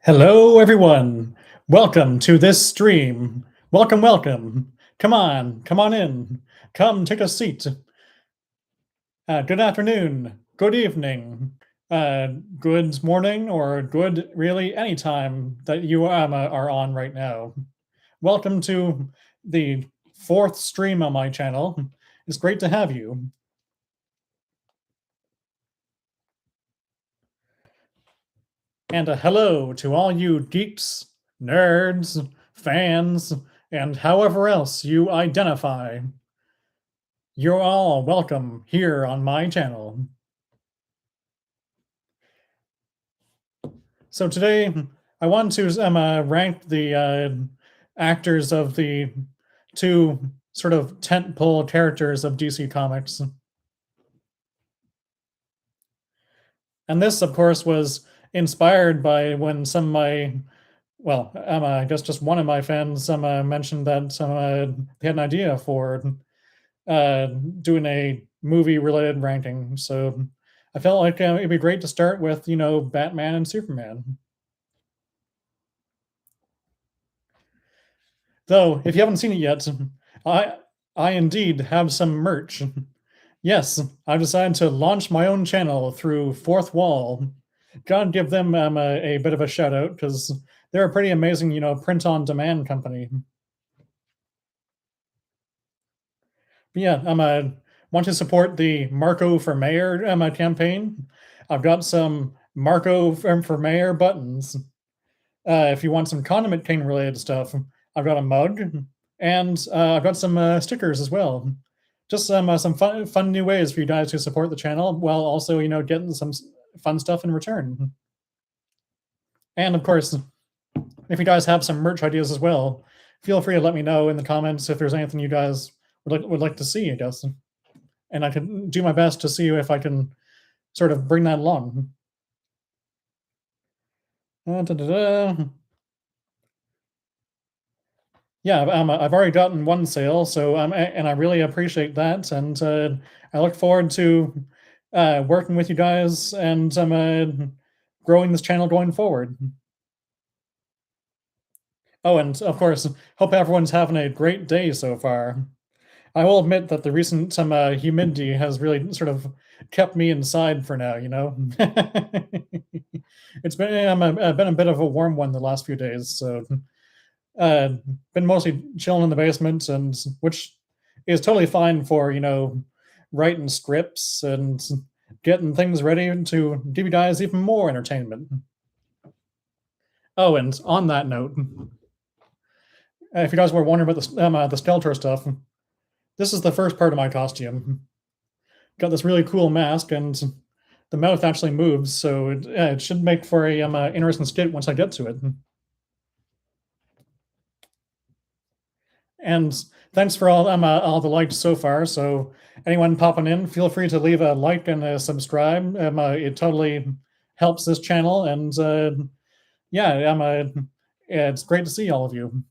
Hello, everyone. Welcome to this stream. Welcome, welcome. Come on in. Come take a seat. Good afternoon, good evening, good morning, or good really any time that you are on right now. Welcome to the fourth stream on my channel. It's great to have you. And a hello to all you geeks, nerds, fans, and however else you identify. You're all welcome here on my channel. So today, I want to rank the actors of the two sort of tentpole characters of DC Comics. And this, of course, was inspired by when some of my, well, I guess just one of my fans mentioned that they had an idea for doing a movie-related ranking. So I felt like it'd be great to start with, Batman and Superman. Though, if you haven't seen it yet, I I indeed have some merch. Yes, I've decided to launch my own channel through Fourth Wall. Gotta give them a bit of a shout out because they're a pretty amazing, print on demand company. But yeah, want to support the Marco for Mayor campaign. I've got some Marco for Mayor buttons. If you want some Condiment King related stuff, I've got a mug, and I've got some stickers as well. Just some fun new ways for you guys to support the channel while also getting some fun stuff in return. And of course, if you guys have some merch ideas as well, feel free to let me know in the comments if there's anything you guys would like to see, I guess, and I can do my best to see if I can sort of bring that along. Yeah, I've already gotten one sale, so and I really appreciate that, and I look forward to working with you guys and growing this channel going forward. Oh, and of course, hope everyone's having a great day so far. I will admit that the recent humidity has really sort of kept me inside for now. It's been a bit of a warm one the last few days, so uh, been mostly chilling in the basement, and which is totally fine for writing scripts and getting things ready to give you guys even more entertainment. Oh, and on that note, if you guys were wondering about the Skeletor stuff, this is the first part of my costume. Got this really cool mask, and the mouth actually moves, so it should make for a interesting skit once I get to it. And thanks for all the likes so far. So anyone popping in, feel free to leave a like and a subscribe. It totally helps this channel, and yeah, it's great to see all of you.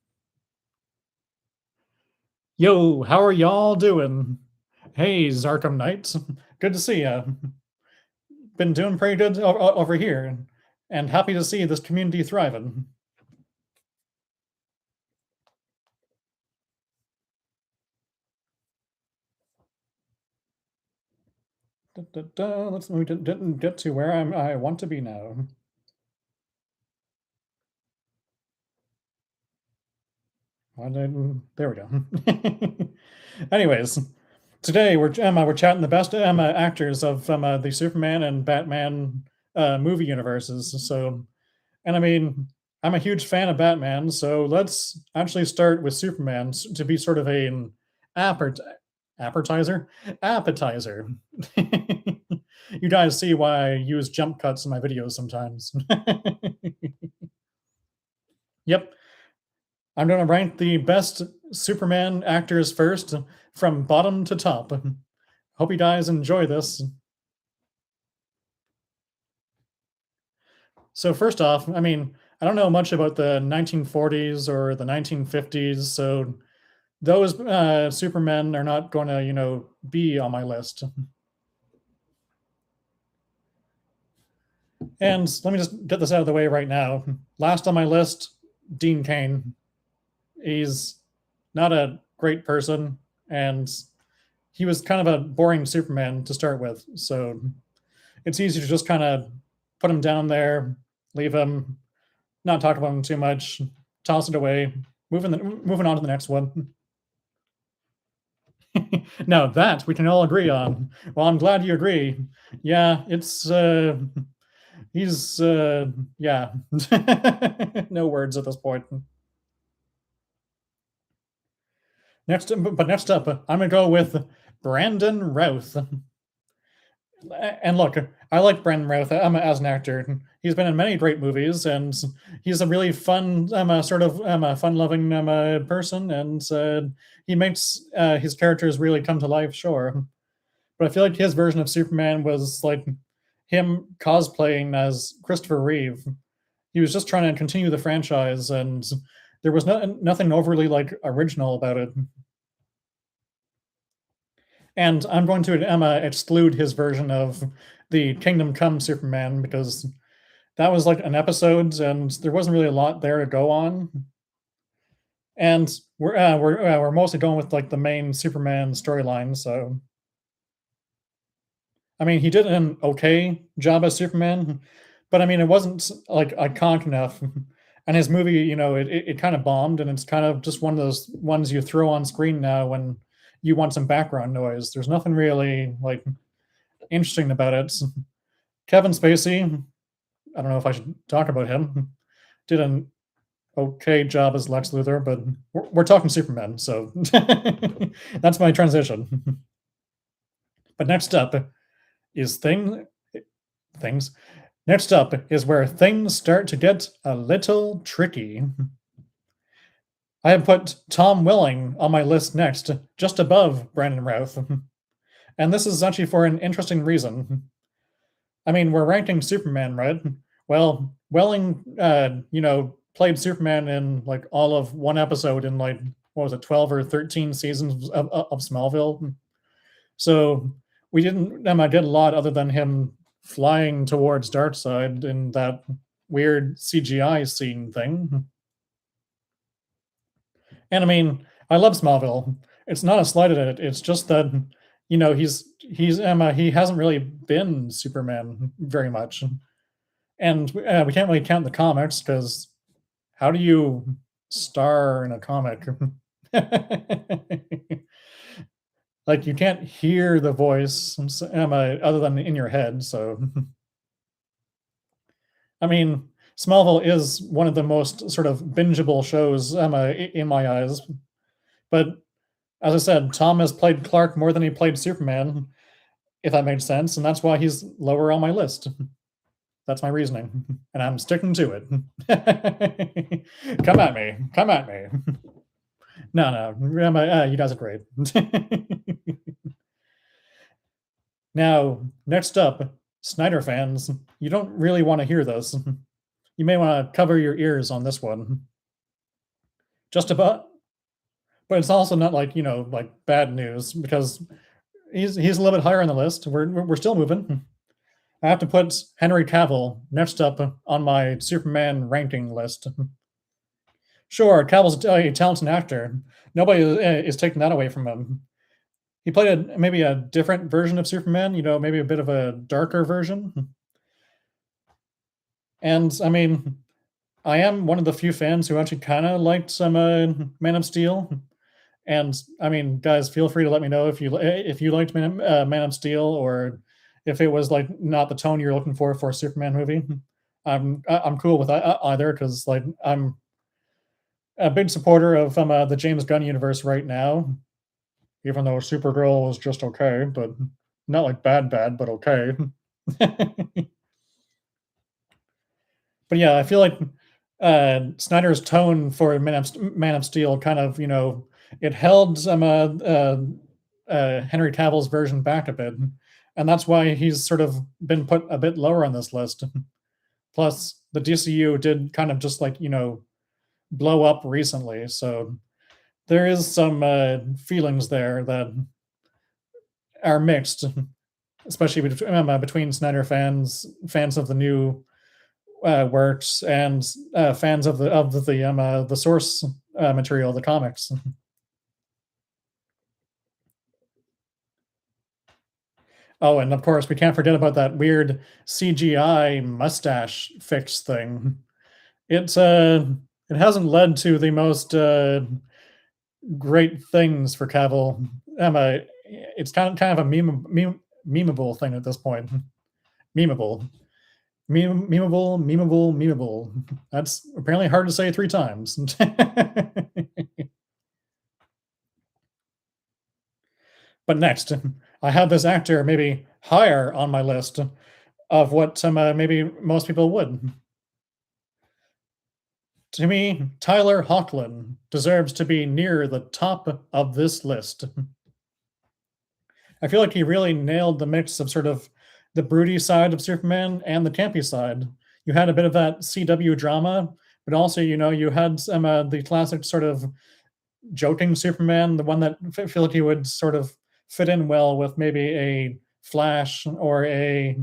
Yo, how are y'all doing? Hey, Zarkham Knights, good to see you. Been doing pretty good over here, and happy to see this community thriving. We didn't get to where I want to be now. There we go. Anyways, today we're chatting the best actors of the Superman and Batman movie universes. So, and I mean, I'm a huge fan of Batman, so let's actually start with Superman to be sort of an appetizer. Appetizer. You guys see why I use jump cuts in my videos sometimes. Yep, I'm going to rank the best Superman actors first from bottom to top. Hope you guys enjoy this. So, first off, I mean, I don't know much about the 1940s or the 1950s, so those Supermen are not going to, be on my list. And let me just get this out of the way right now. Last on my list, Dean Cain. He's not a great person, and he was kind of a boring Superman to start with. So it's easy to just kind of put him down there, leave him, not talk about him too much, toss it away, moving on to the next one. Now that we can all agree on. Well, I'm glad you agree. Yeah, it's he's yeah. No words at this point. Next up, I'm gonna go with Brandon Routh. And look, I like Brandon Routh as an actor. He's been in many great movies, and he's a really fun, sort of fun-loving person, and he makes his characters really come to life. Sure, but I feel like his version of Superman was like him cosplaying as Christopher Reeve. He was just trying to continue the franchise, and there was nothing overly like original about it. And I'm going to exclude his version of the Kingdom Come Superman because that was like an episode, and there wasn't really a lot there to go on. And we're mostly going with like the main Superman storyline. So I mean, he did an okay job as Superman, but I mean, it wasn't like iconic enough. And his movie, it kind of bombed, and it's kind of just one of those ones you throw on screen now when you want some background noise. There's nothing really like interesting about it. Kevin Spacey, I don't know if I should talk about him, did an okay job as Lex Luthor, but we're talking Superman, so that's my transition. But next up is things. Next up is where things start to get a little tricky. I have put Tom Welling on my list next, just above Brandon Routh. And this is actually for an interesting reason. I mean, we're ranking Superman, right? Well, Welling, played Superman in like all of one episode in like, what was it, 12 or 13 seasons of Smallville. So we didn't get a lot other than him flying towards Darkseid in that weird CGI scene thing. And I mean, I love Smallville. It's not a slight at it. It's just that he hasn't really been Superman very much, and we can't really count the comics because how do you star in a comic? Like you can't hear the voice other than in your head. So I mean, Smallville is one of the most sort of bingeable shows in my eyes. But as I said, Tom has played Clark more than he played Superman, if that makes sense, and that's why he's lower on my list. That's my reasoning, and I'm sticking to it. Come at me. Come at me. No, you guys are great. Now, next up, Snyder fans, you don't really want to hear this. You may want to cover your ears on this one. Just about, but it's also not like like bad news because he's a little bit higher on the list. We're still moving. I have to put Henry Cavill next up on my Superman ranking list. Sure, Cavill's a talented actor. Nobody is taking that away from him. He played maybe a different version of Superman, maybe a bit of a darker version. And I mean, I am one of the few fans who actually kind of liked some Man of Steel. And I mean, guys, feel free to let me know if you liked Man of Steel or if it was like not the tone you're looking for a Superman movie. I'm cool with either because like I'm a big supporter of the James Gunn universe right now, even though Supergirl was just okay, but not like bad, but okay. But yeah, I feel like Snyder's tone for Man of Steel kind of it held Henry Cavill's version back a bit, and that's why he's sort of been put a bit lower on this list. Plus, the DCU did kind of just like blow up recently, so there is some feelings there that are mixed. especially between Snyder fans of the new works, and fans of the source material, the comics. Oh, and of course, we can't forget about that weird CGI mustache fix thing. It's it hasn't led to the most great things for Cavill. It's kind of a memeable thing at this point. Memeable. Memeable. That's apparently hard to say 3 times. But next, I have this actor maybe higher on my list of what some maybe most people would. To me, Tyler Hoechlin deserves to be near the top of this list. I feel like he really nailed the mix of sort of the broody side of Superman and the campy side. You had a bit of that CW drama, but also, you had some the classic sort of joking Superman, the one that I feel like he would sort of fit in well with maybe a Flash or a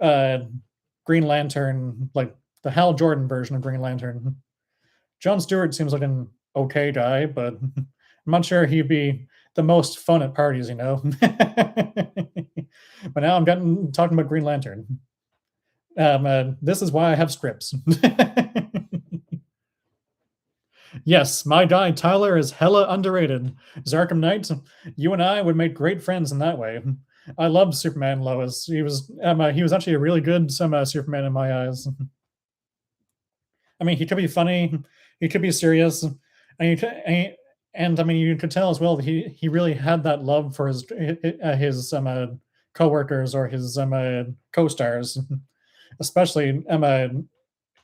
uh, Green Lantern, like the Hal Jordan version of Green Lantern. Jon Stewart seems like an okay guy, but I'm not sure he'd be the most fun at parties, but now I'm getting talking about Green Lantern. This is why I have scripts. Yes, my guy Tyler is hella underrated. Zarkham Knight, you and I would make great friends in that way. I loved Superman Lois. He was actually a really good Superman in my eyes. I mean, he could be funny, he could be serious, and I mean, you could tell as well that he really had that love for his coworkers or his co-stars, especially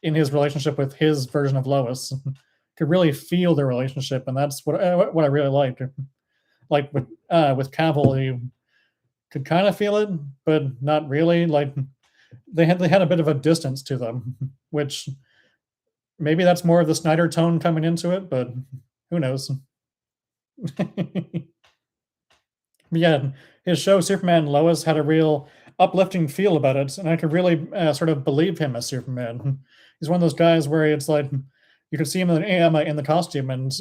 in his relationship with his version of Lois. Could really feel their relationship, and that's what I really liked. Like with Cavill, you could kind of feel it, but not really. Like they had a bit of a distance to them, which maybe that's more of the Snyder tone coming into it, but who knows? Yeah, his show Superman and Lois had a real uplifting feel about it, and I could really sort of believe him as Superman. He's one of those guys where it's like you could see him in the costume, and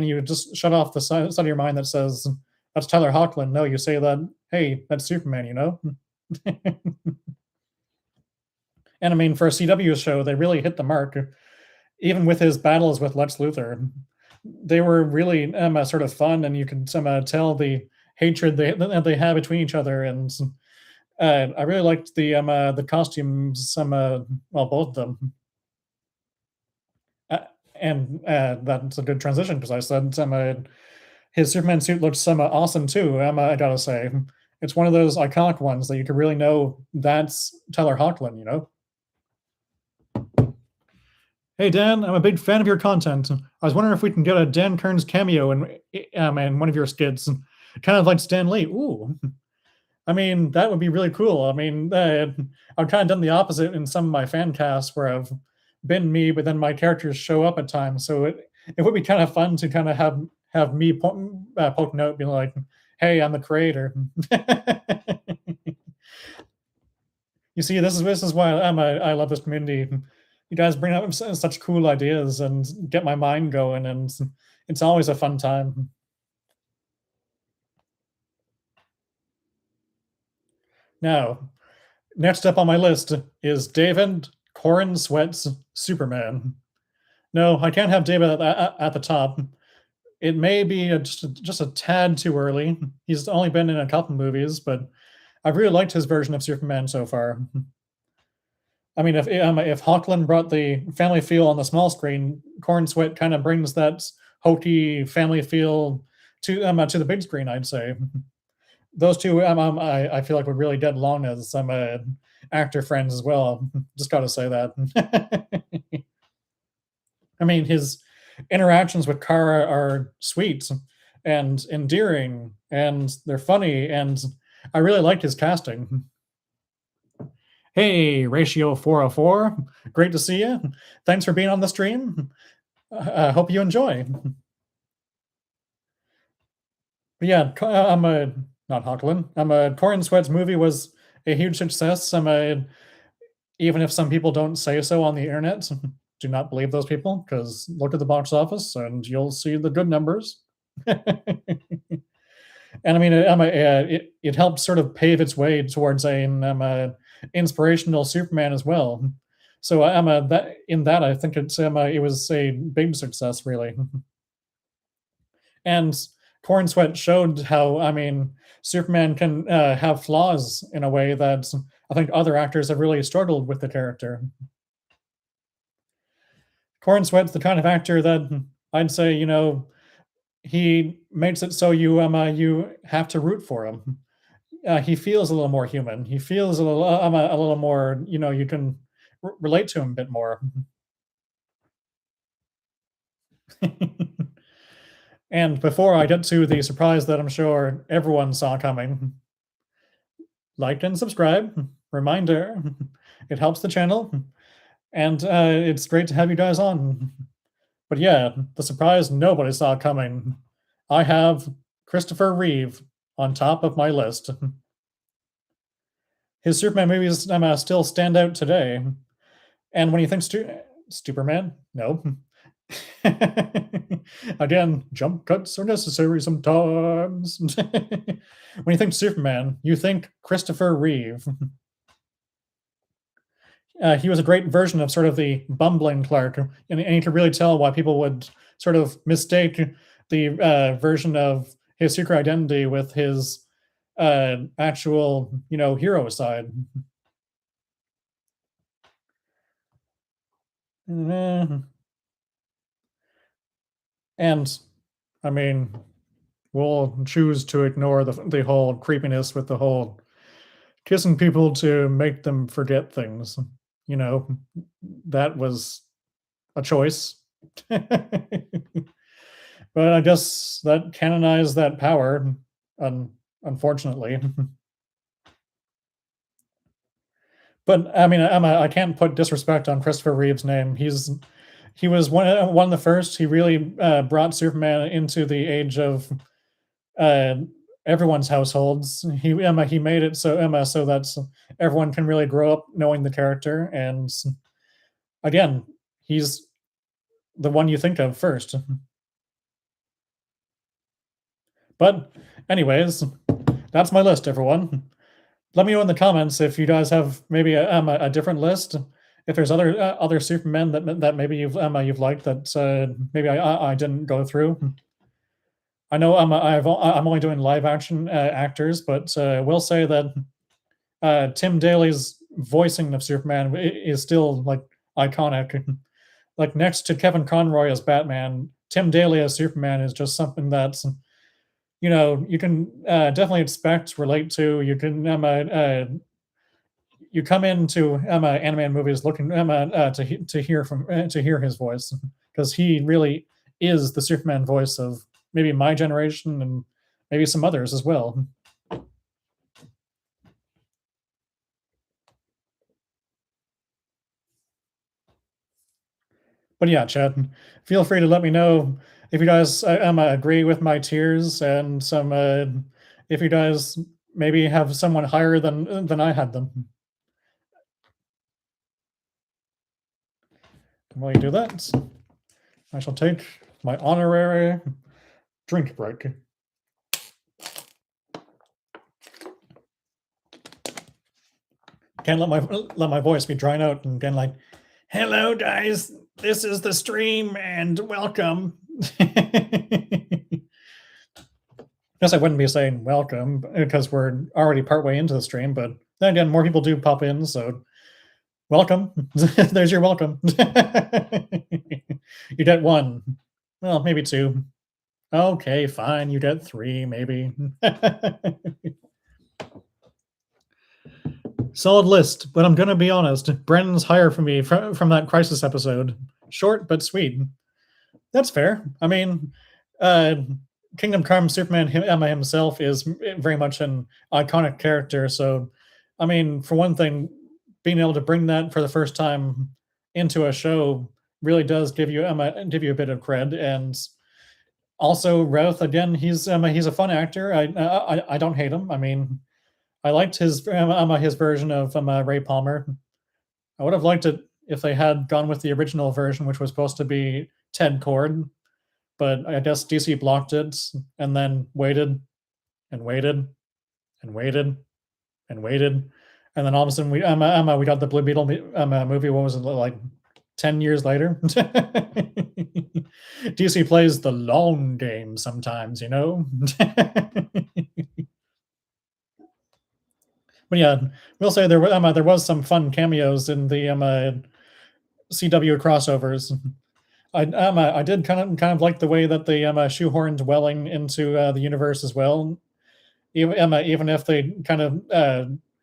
you just shut off the side of your mind that says that's Tyler Hoechlin. No, you say that, hey, that's Superman. And I mean, for a CW show, they really hit the mark. Even with his battles with Lex Luthor, they were really sort of fun, and you can tell the hatred they have between each other. And I really liked the costumes. Well, both of them. And that's a good transition because I said his Superman suit looks awesome too. I gotta say, it's one of those iconic ones that you can really know that's Tyler Hoechlin. Hey Dan, I'm a big fan of your content. I was wondering if we can get a Dan Cearns cameo in one of your skits, kind of like Stan Lee. Ooh, I mean that would be really cool. I mean, I've kind of done the opposite in some of my fan casts where I've been me, but then my characters show up at times. So it would be kind of fun to kind of have me poking out, being like, "Hey, I'm the creator." You see, this is why I love this community. You guys bring up such cool ideas and get my mind going, and it's always a fun time. Now, next up on my list is David Corenswet's Superman. No, I can't have David at the top. It may be just a tad too early. He's only been in a couple movies, but I've really liked his version of Superman so far. I mean, if Hoechlin brought the family feel on the small screen, Corenswet kind of brings that hokey family feel to the big screen. I'd say those two, I feel like would really get along as some actor friends as well. Just got to say that. I mean, his interactions with Kara are sweet and endearing, and they're funny, and I really liked his casting. Hey, Ratio 404, great to see you. Thanks for being on the stream. I hope you enjoy. But yeah, I'm not Hoechlin. Corenswet's movie was a huge success. Even if some people don't say so on the internet, do not believe those people because look at the box office and you'll see the good numbers. And I mean, it helped sort of pave its way towards a inspirational Superman as well. So that in that I think it was a big success really. And Corn Sweat showed how Superman can have flaws in a way that I think other actors have really struggled with the character. Corn Sweat's the kind of actor that I'd say he makes it so you have to root for him. He feels a little more human. He feels a little more you can relate to him a bit more. And before I get to the surprise that I'm sure everyone saw coming, like and subscribe. Reminder, it helps the channel, and it's great to have you guys on. But yeah, the surprise nobody saw coming. I have Christopher Reeve on top of my list. His Superman movies still stand out today. And when you think Superman, no. Again, jump cuts are necessary sometimes. When you think Superman, you think Christopher Reeve. He was a great version of sort of the bumbling Clark, and you could really tell why people would sort of mistake the version of his secret identity with his actual, hero side. And I mean, we'll choose to ignore the whole creepiness with the whole kissing people to make them forget things. That was a choice. But I guess that canonized that power, unfortunately. But I mean, I can't put disrespect on Christopher Reeve's name. He was one of the first. He really brought Superman into the age of everyone's households. He made it so that everyone can really grow up knowing the character. And again, he's the one you think of first. But anyways, that's my list, everyone. Let me know in the comments if you guys have maybe a different list. If there's other Supermen that maybe you've liked that maybe I didn't go through. I know I'm only doing live action actors, but will say that Tim Daly's voicing of Superman is still like iconic. Like next to Kevin Conroy as Batman, Tim Daly as Superman is just something that's you can definitely expect, relate to. You can you come into animated movies looking to hear his voice because he really is the Superman voice of maybe my generation and maybe some others as well. But yeah, Chad, feel free to let me know if you guys agree with my tiers and some if you guys maybe have someone higher than I had them. While you do that, I shall take my honorary drink break. Can't let my voice be drying out and again like, hello guys, this is the stream and welcome. Guess I wouldn't be saying welcome because we're already partway into the stream, but then again, more people do pop in, so welcome. There's your welcome. You get one. Well, maybe two. Okay, fine. You get three, maybe. Solid list, but I'm going to be honest. Brennan's higher for me from that Crisis episode. Short, but sweet. That's fair. I mean, Kingdom Come Superman himself is very much an iconic character. So, I mean, for one thing, being able to bring that for the first time into a show really does give you a bit of cred. And also, Routh again, he's a fun actor. I don't hate him. I mean, I liked his version of Ray Palmer. I would have liked it if they had gone with the original version, which was supposed to be Ted Kord, but I guess DC blocked it and then waited and waited and waited and waited, and then all of a sudden we got the Blue Beetle movie. What was it, like 10 years later? DC plays the long game sometimes, you know. But yeah, we'll say there was some fun cameos in the CW crossovers. I did kind of like the way that they shoehorned Welling into the universe as well, even if they kind of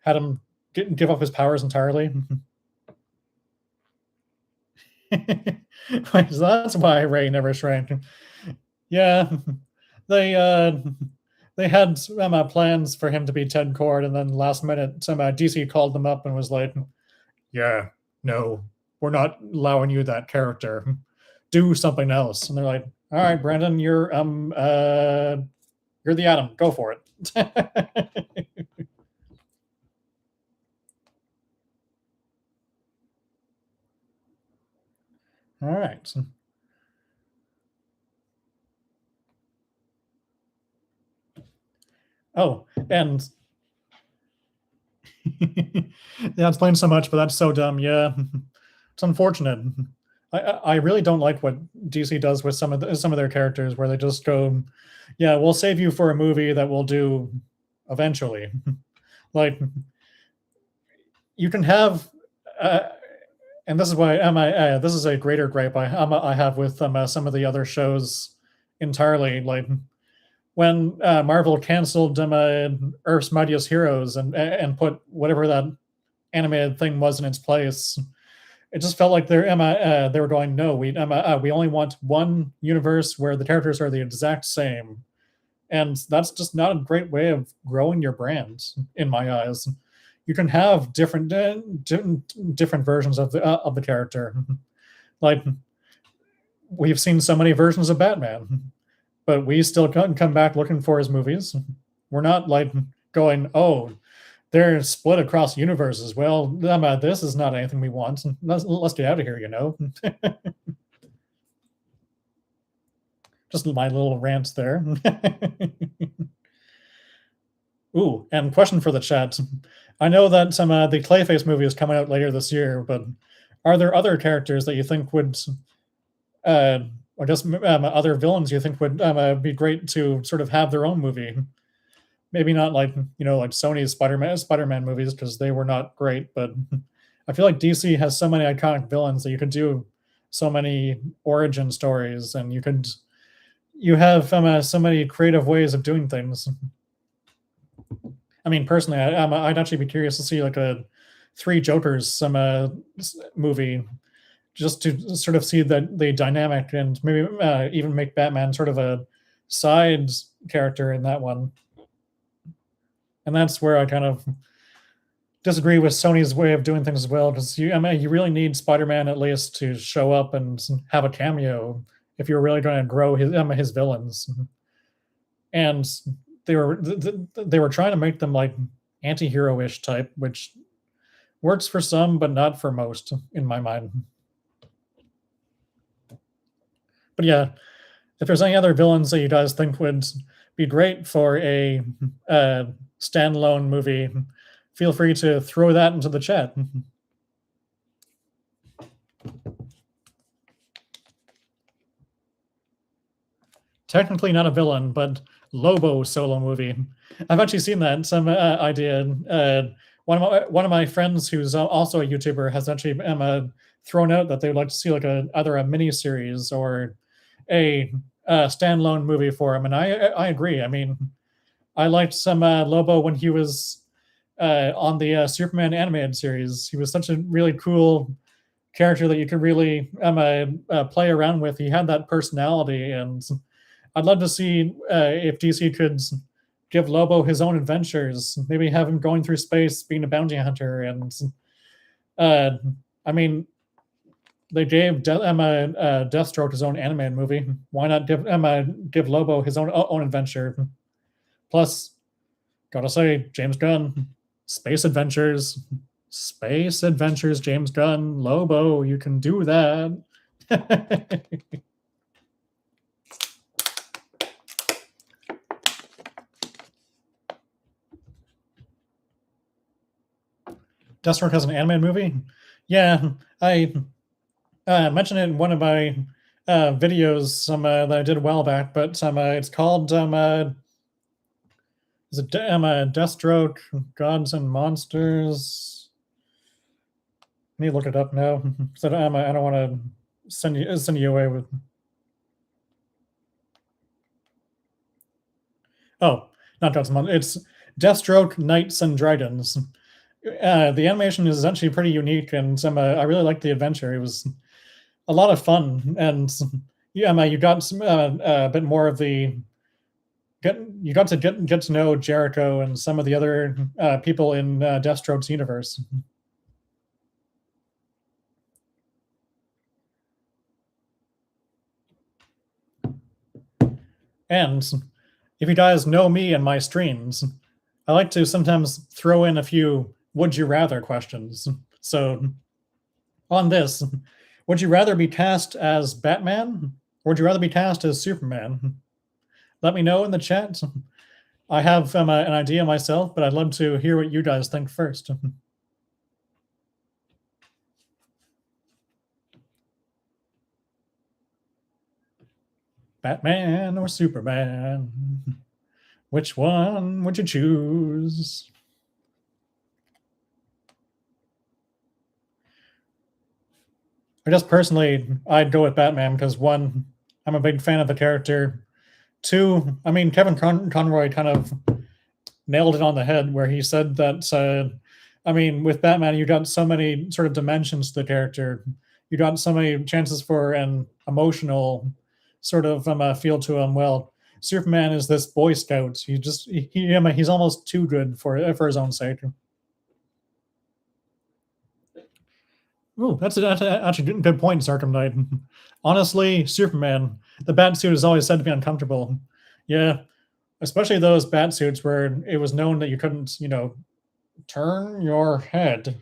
had him give up his powers entirely. So that's why Ray never shrank. Yeah, they had some plans for him to be Ted Kord, and then last minute, some DC called them up and was like, "Yeah, no, we're not allowing you that character. Do something else." And they're like, "All right, Brandon, you're the Atom. Go for it." All right. Oh, and yeah, it's playing so much, but that's so dumb. Yeah, it's unfortunate. I really don't like what DC does with some of their characters, where they just go, "Yeah, we'll save you for a movie that we'll do eventually." Like, you can have, and this is why this is a greater gripe I have with some of the other shows entirely. Like, when Marvel canceled Earth's Mightiest Heroes and put whatever that animated thing was in its place, it just felt like they were going, "No, we only want one universe where the characters are the exact same," and that's just not a great way of growing your brand, in my eyes. You can have different versions of the character. Like, we've seen so many versions of Batman, but we still come back looking for his movies. We're not like going, "Oh, they're split across universes. Well, this is not anything we want. Let's get out of here," you know. Just my little rant there. Ooh, and question for the chat. I know that the Clayface movie is coming out later this year, but are there other characters that you think would, or just other villains you think would be great to sort of have their own movie? Maybe not like, like Sony's Spider-Man movies, because they were not great, but I feel like DC has so many iconic villains that you could do so many origin stories, and you have so many creative ways of doing things. I mean, personally, I'd actually be curious to see like a Three Jokers movie, just to sort of see the dynamic, and maybe even make Batman sort of a side character in that one. And that's where I kind of disagree with Sony's way of doing things as well, because you really need Spider-Man at least to show up and have a cameo if you're really going to grow his villains. And they were trying to make them like anti-hero-ish type, which works for some, but not for most, in my mind. But yeah, if there's any other villains that you guys think would be great for a standalone movie, feel free to throw that into the chat. Technically not a villain, but Lobo solo movie. I've actually seen that. Some idea. One of my friends, who's also a YouTuber, has actually thrown out that they would like to see like either a mini series or a standalone movie for him, and I agree. I mean, I liked some Lobo when he was on the Superman animated series. He was such a really cool character that you could really play around with. He had that personality, and I'd love to see if DC could give Lobo his own adventures. Maybe have him going through space, being a bounty hunter, and I mean, they gave Deathstroke his own animated movie. Why not give Lobo his own adventure? Plus, Gotta say, James Gunn, space adventures, James Gunn, Lobo, you can do that. Deathstroke has an animated movie? Yeah, I mentioned it in one of my videos that I did a while back, but it's called is it Deathstroke Gods and Monsters? I need to look it up now. So I don't want to send you away with. Oh, not Gods and Monsters. It's Deathstroke Knights and Dragons. The animation is actually pretty unique, and I really liked the adventure. It was a lot of fun, and yeah, you got some, a bit more of the you got to get to know Jericho and some of the other people in Deathstroke's universe. And if you guys know me and my streams, I like to sometimes throw in a few would you rather questions. So on this, would you rather be cast as Batman or would you rather be cast as Superman? Let me know in the chat. I have an idea myself, but I'd love to hear what you guys think first. Batman or Superman? Which one would you choose? I guess personally, I'd go with Batman because one, I'm a big fan of the character. Two, I mean, Kevin Conroy kind of nailed it on the head where he said that, I mean, with Batman, you got so many sort of dimensions to the character. You got so many chances for an emotional sort of feel to him. Well, Superman is this Boy Scout. He's almost too good for his own sake. Oh, that's actually a good point, Sarcom Knight. Honestly, Superman, the bat suit is always said to be uncomfortable. Yeah, especially those bat suits where it was known that you couldn't, turn your head.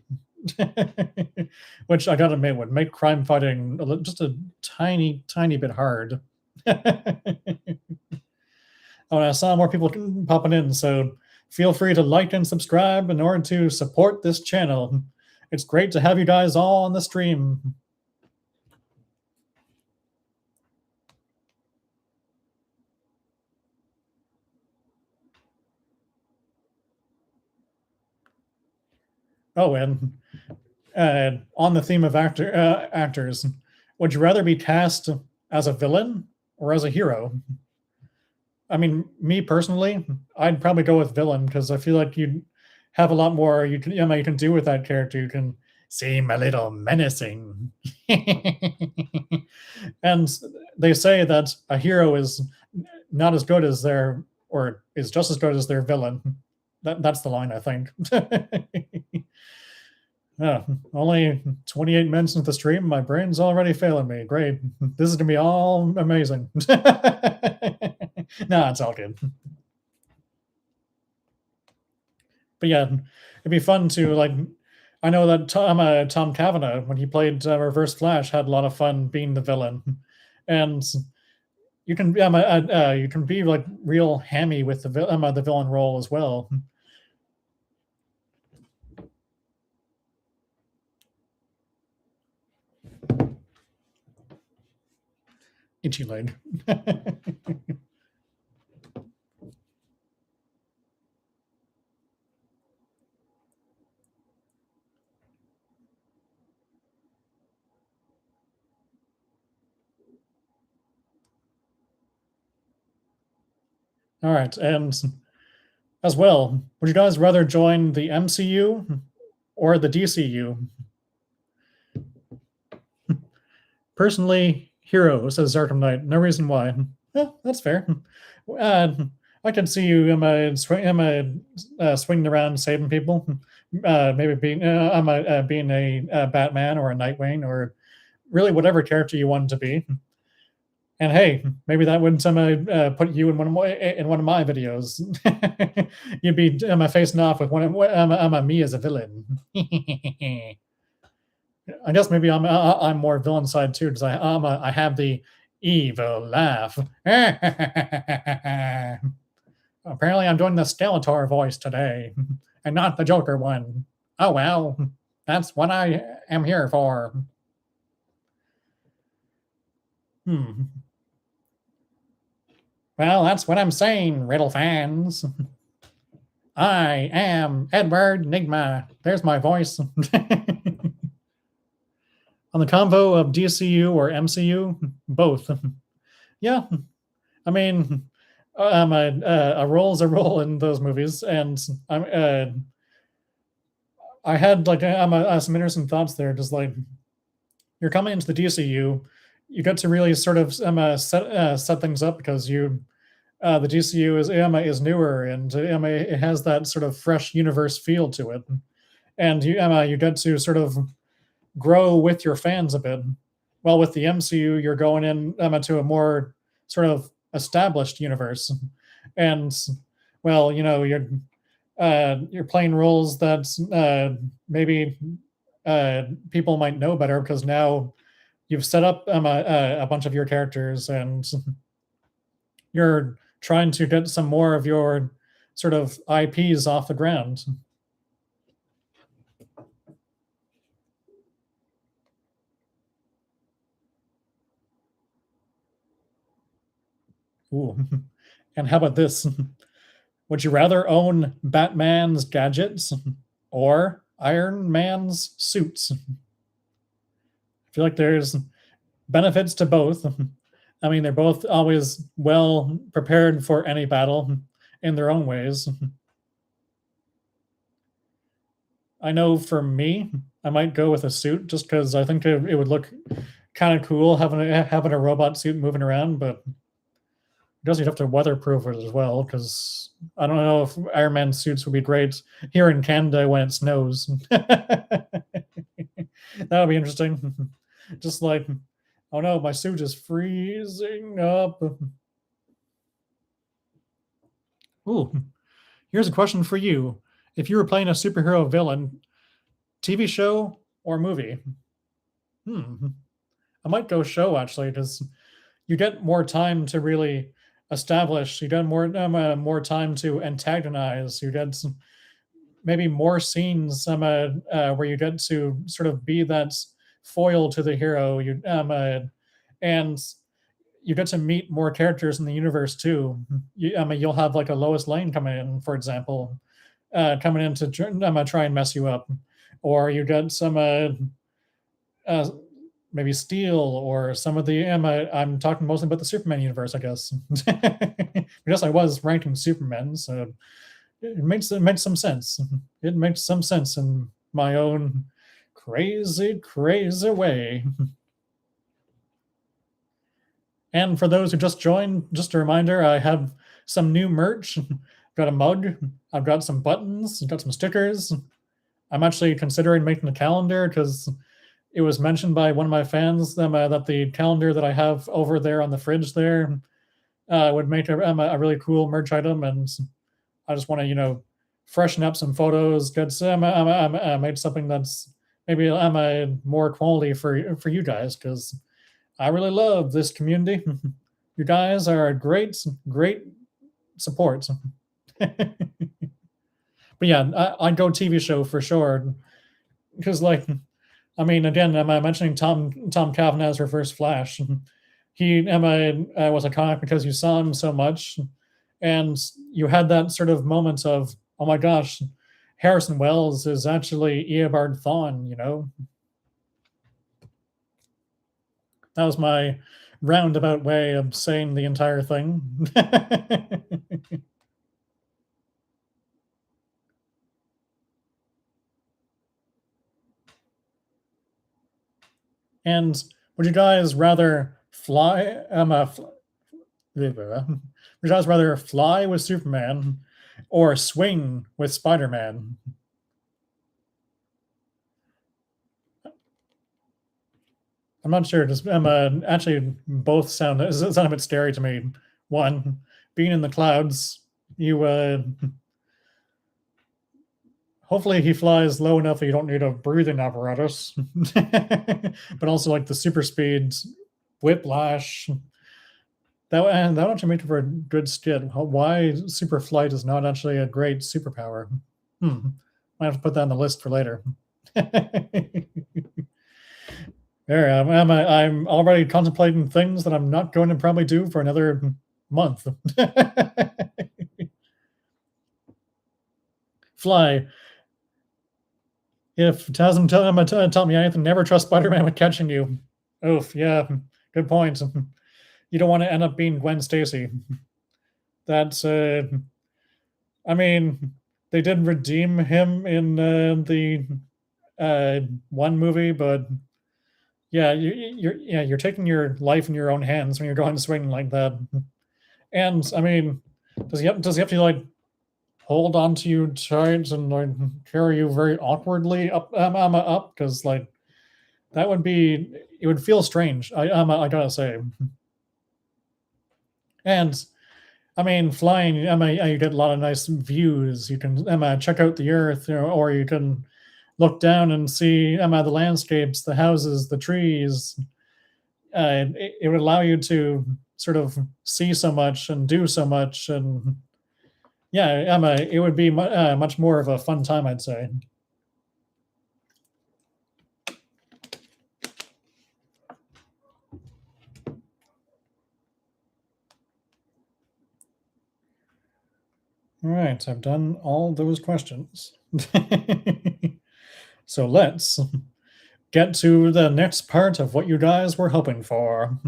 Which I gotta admit would make crime fighting just a tiny, tiny bit hard. Oh, I saw more people popping in, so feel free to like and subscribe in order to support this channel. It's great to have you guys all on the stream. Oh, and on the theme of actors, would you rather be cast as a villain or as a hero? I mean, me personally, I'd probably go with villain because I feel like you'd have a lot more you can do with that character. You can seem a little menacing. And they say that a hero is not as good as their, or is just as good as their villain. That's the line, I think. Only 28 minutes into the stream, my brain's already failing me. Great. This is going to be all amazing. No, it's all good. But yeah, it'd be fun to, I know that Tom Cavanaugh, when he played Reverse Flash, had a lot of fun being the villain. And you can be real hammy with the villain role as well. Itchy leg. All right, and as well, would you guys rather join the MCU or the DCU? Personally, hero, says Zarkham Knight. No reason why. Yeah, that's fair. I can see you swinging around saving people. Maybe being a Batman or a Nightwing or really whatever character you want to be. And hey, maybe that would put you in one of my videos. You'd be facing off with one of me as a villain. I guess maybe I'm more villain side too because I have the evil laugh. Apparently, I'm doing the Skeletor voice today, and not the Joker one. Oh well, that's what I am here for. Hmm. Well, that's what I'm saying, Riddle fans. I am Edward Nigma. There's my voice. On the convo of DCU or MCU, both. Yeah, I mean, a role is a role in those movies, and I had like some interesting thoughts there. Just like you're coming into the DCU, you get to really sort of set things up because the DCU is newer and it has that sort of fresh universe feel to it, and you get to sort of grow with your fans a bit. Well, with the MCU, you're going in to a more sort of established universe, and well, you're playing roles that maybe people might know better because now you've set up a bunch of your characters and you're trying to get some more of your sort of IPs off the ground. Ooh. And how about this? Would you rather own Batman's gadgets or Iron Man's suits? I feel like there's benefits to both. I mean, they're both always well prepared for any battle in their own ways. I know for me, I might go with a suit just because I think it would look kind of cool having a robot suit moving around, but I guess you'd have to weatherproof it as well because I don't know if Iron Man suits would be great here in Canada when it snows. That would be interesting. Just like, oh no, my suit is freezing up. Ooh, here's a question for you. If you were playing a superhero villain, TV show or movie? I might go show actually because you get more time to really establish. You get more time to antagonize. You get maybe more scenes where you get to sort of be that foil to the hero. And you get to meet more characters in the universe too. You'll have like a Lois Lane coming in, for example, coming in to try and mess you up, or you get some uh, maybe Steel or some of the. I'm talking mostly about the Superman universe, I guess. Because I was ranking Superman, so it makes some sense. It makes some sense in my own crazy way. And for those who just joined, just a reminder, I have some new merch. I've got a mug, I've got some buttons, I've got some stickers. I'm actually considering making a calendar because it was mentioned by one of my fans that the calendar that I have over there on the fridge there would make a really cool merch item, and I just want to freshen up some photos, get made something that's maybe a more quality for you guys because I really love this community. You guys are a great support. But yeah, I'd go TV show for sure because like I mean, again, am I mentioning Tom Cavanagh's Reverse Flash? He was iconic because you saw him so much, and you had that sort of moment of, oh my gosh, Harrison Wells is actually Eobard Thawne. That was my roundabout way of saying the entire thing. And would you guys rather fly? Would you guys rather fly with Superman or swing with Spider-Man? I'm not sure. Does actually both sound a bit scary to me. One, being in the clouds, you hopefully he flies low enough that you don't need a breathing apparatus, but also like the super speed, whiplash. That actually makes for a good skit. Why super flight is not actually a great superpower? Might have to put that on the list for later. There, I'm already contemplating things that I'm not going to probably do for another month. Fly. If it hasn't taught me anything, never trust Spider-Man with catching you. Oof, yeah, good point. You don't want to end up being Gwen Stacy. That's, I mean, they did redeem him in the one movie, but yeah, you're taking your life in your own hands when you're going swinging like that. And I mean, does he have to like hold on to you tight and like carry you very awkwardly up because like that would be, it would feel strange. I gotta say. And I mean, flying, you get a lot of nice views. You can check out the earth, or you can look down and see the landscapes, the houses, the trees. It would allow you to sort of see so much and do so much, and yeah, it would be much more of a fun time, I'd say. All right, I've done all those questions. So let's get to the next part of what you guys were hoping for.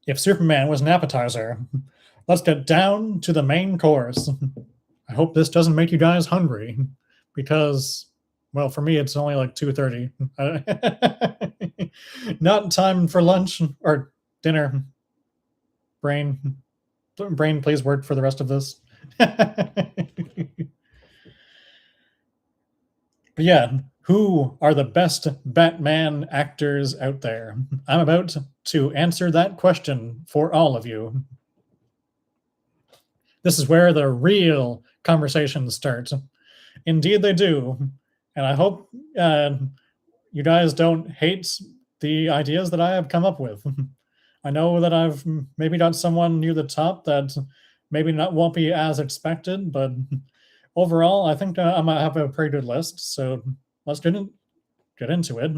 If Superman was an appetizer, let's get down to the main course. I hope this doesn't make you guys hungry, because, well, for me, it's only like 2:30. Not time for lunch or dinner. Brain, please work for the rest of this. But yeah, who are the best Batman actors out there? I'm about to answer that question for all of you. This is where the real conversations start. Indeed, they do. And I hope you guys don't hate the ideas that I have come up with. I know that I've maybe got someone near the top that maybe won't be as expected, but overall, I think I might have a pretty good list. So let's get into it.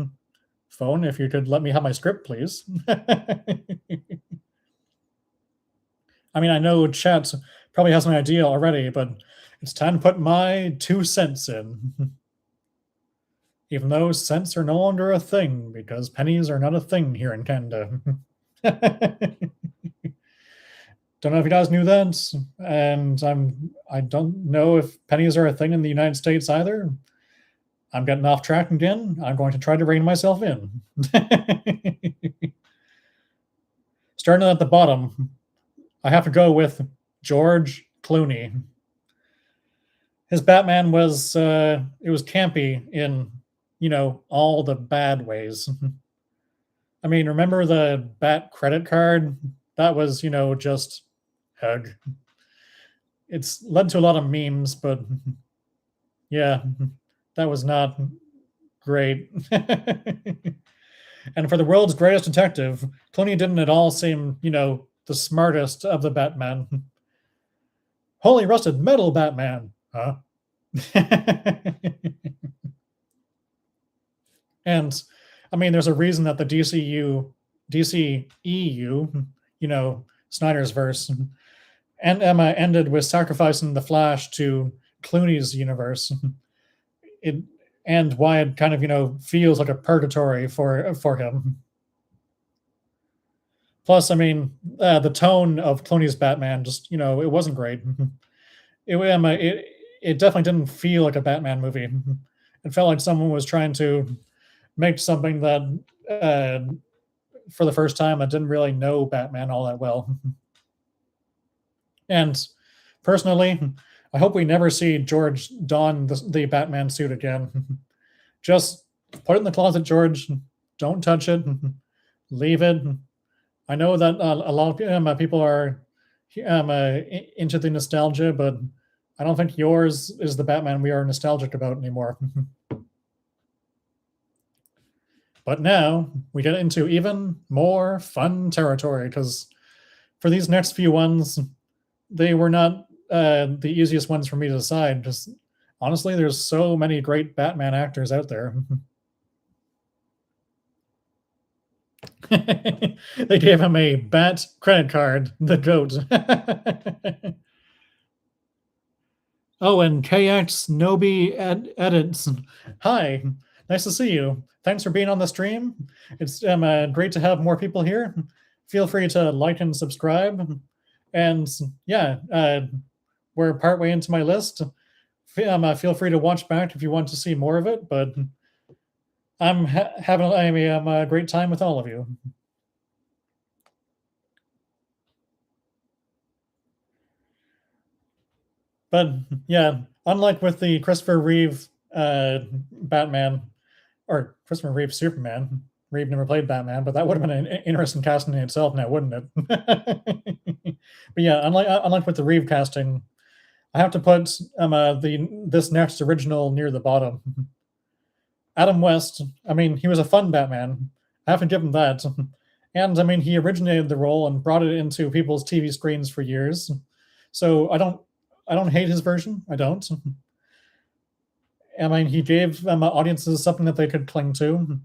Phone, if you could let me have my script, please. I mean, I know chat probably has an idea already, but it's time to put my 2 cents in. Even though cents are no longer a thing, because pennies are not a thing here in Canada. Don't know if you guys knew that, and I don't know if pennies are a thing in the United States either. I'm getting off track again. I'm going to try to rein myself in. Starting at the bottom, I have to go with George Clooney. His Batman was it was campy in, all the bad ways. I mean, remember the Bat credit card? That was, just hug. It's led to a lot of memes, but yeah, that was not great. And for the world's greatest detective, Clooney didn't at all seem, the smartest of the Batman. Holy rusted metal Batman, huh? And I mean, there's a reason that the DCEU, Snyder's verse, and Emma ended with sacrificing the Flash to Clooney's universe. And why it kind of, feels like a purgatory for him. Plus, I mean, the tone of Clooney's Batman just, it wasn't great. It definitely didn't feel like a Batman movie. It felt like someone was trying to make something that, for the first time, I didn't really know Batman all that well. And personally, I hope we never see George don the Batman suit again. Just put it in the closet, George. Don't touch it. Leave it. I know that a lot of people are into the nostalgia, but I don't think yours is the Batman we are nostalgic about anymore. But now we get into even more fun territory because for these next few ones, they were not the easiest ones for me to decide. Just honestly, there's so many great Batman actors out there. They gave him a Bat credit card, the goat. Oh, and KX Nobi edits. Hi, nice to see you. Thanks for being on the stream. It's great to have more people here. Feel free to like and subscribe. And yeah, we're partway into my list. Feel free to watch back if you want to see more of it. But I'm having a great time with all of you. But yeah, unlike with the Christopher Reeve Batman, or Christopher Reeve Superman, Reeve never played Batman, but that would have been an interesting casting in itself now, wouldn't it? But yeah, unlike with the Reeve casting, I have to put this next original near the bottom. Adam West, I mean, he was a fun Batman. I have to give him that. And I mean, he originated the role and brought it into people's TV screens for years. So I don't hate his version. I don't. I mean, he gave audiences something that they could cling to.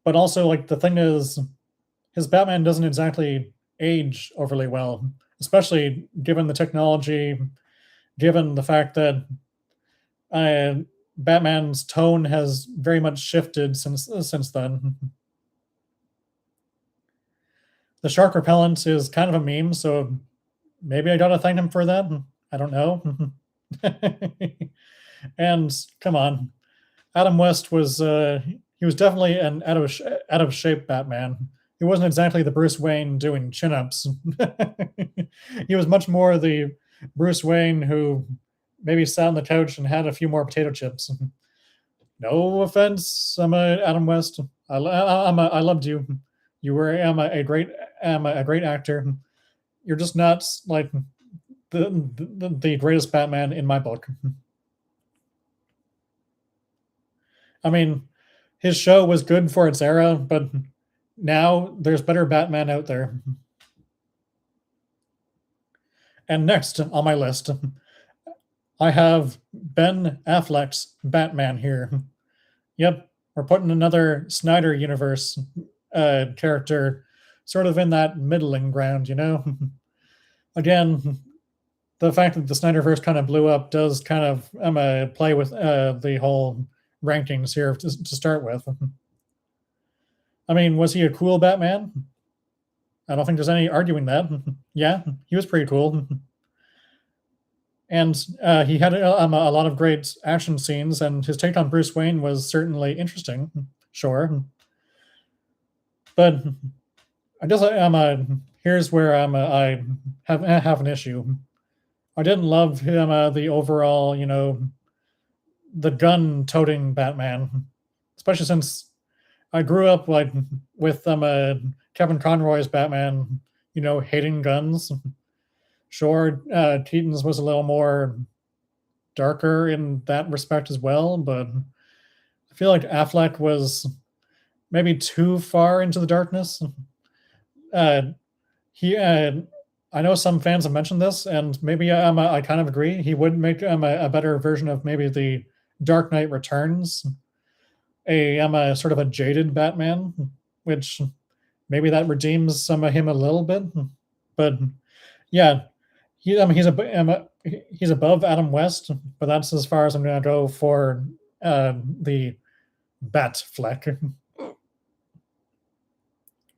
But also, like, the thing is, his Batman doesn't exactly age overly well, especially given the technology, given the fact that Batman's tone has very much shifted since then. The shark repellent is kind of a meme, so maybe I gotta thank him for that. I don't know. And come on, Adam West was he was definitely an out of shape Batman. He wasn't exactly the Bruce Wayne doing chin ups. He was much more the Bruce Wayne who maybe sat on the couch and had a few more potato chips. No offense, Adam West. I loved you. You were a great actor. You're just not like the greatest Batman in my book. I mean, his show was good for its era, but now there's better Batman out there. And next on my list, I have Ben Affleck's Batman here. Yep, we're putting another Snyder universe character sort of in that middling ground, you know? Again, the fact that the Snyderverse kind of blew up does kind of play with the whole rankings here to start with. I mean, was he a cool Batman? I don't think there's any arguing that. Yeah, he was pretty cool. And he had a lot of great action scenes, and his take on Bruce Wayne was certainly interesting. Sure. But I guess here's where I have an issue. I didn't love him, the overall, you know, the gun-toting Batman, especially since I grew up like with Kevin Conroy's Batman, you know, hating guns. Sure, Keaton's was a little more darker in that respect as well, but I feel like Affleck was maybe too far into the darkness. I know some fans have mentioned this, and maybe I kind of agree. He would make a better version of maybe the Dark Knight Returns, a sort of a jaded Batman, which maybe that redeems some of him a little bit. But yeah, he's above Adam West, but that's as far as I'm going to go for the Batfleck.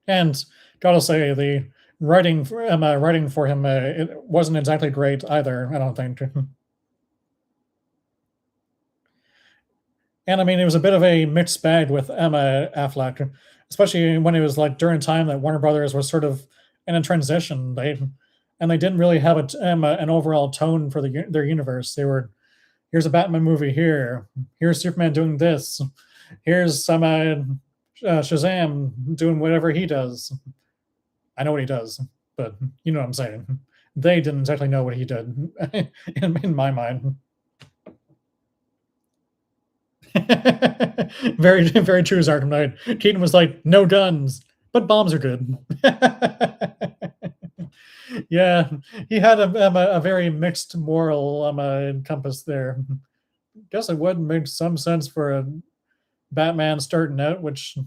And gotta say, the writing for him it wasn't exactly great either. I don't think. And I mean, it was a bit of a mixed bag with Emma Affleck, especially when it was like during a time that Warner Brothers was sort of in a transition. They didn't really have an overall tone for their universe. They were, here's a Batman movie here, here's Superman doing this, here's some Shazam doing whatever he does. I know what he does, but you know what I'm saying. They didn't exactly know what he did in my mind. Very, very true, Arkham Knight. Keaton was like, no guns, but bombs are good. Yeah, he had a very mixed moral compass there. Guess it would make some sense for a Batman starting out, which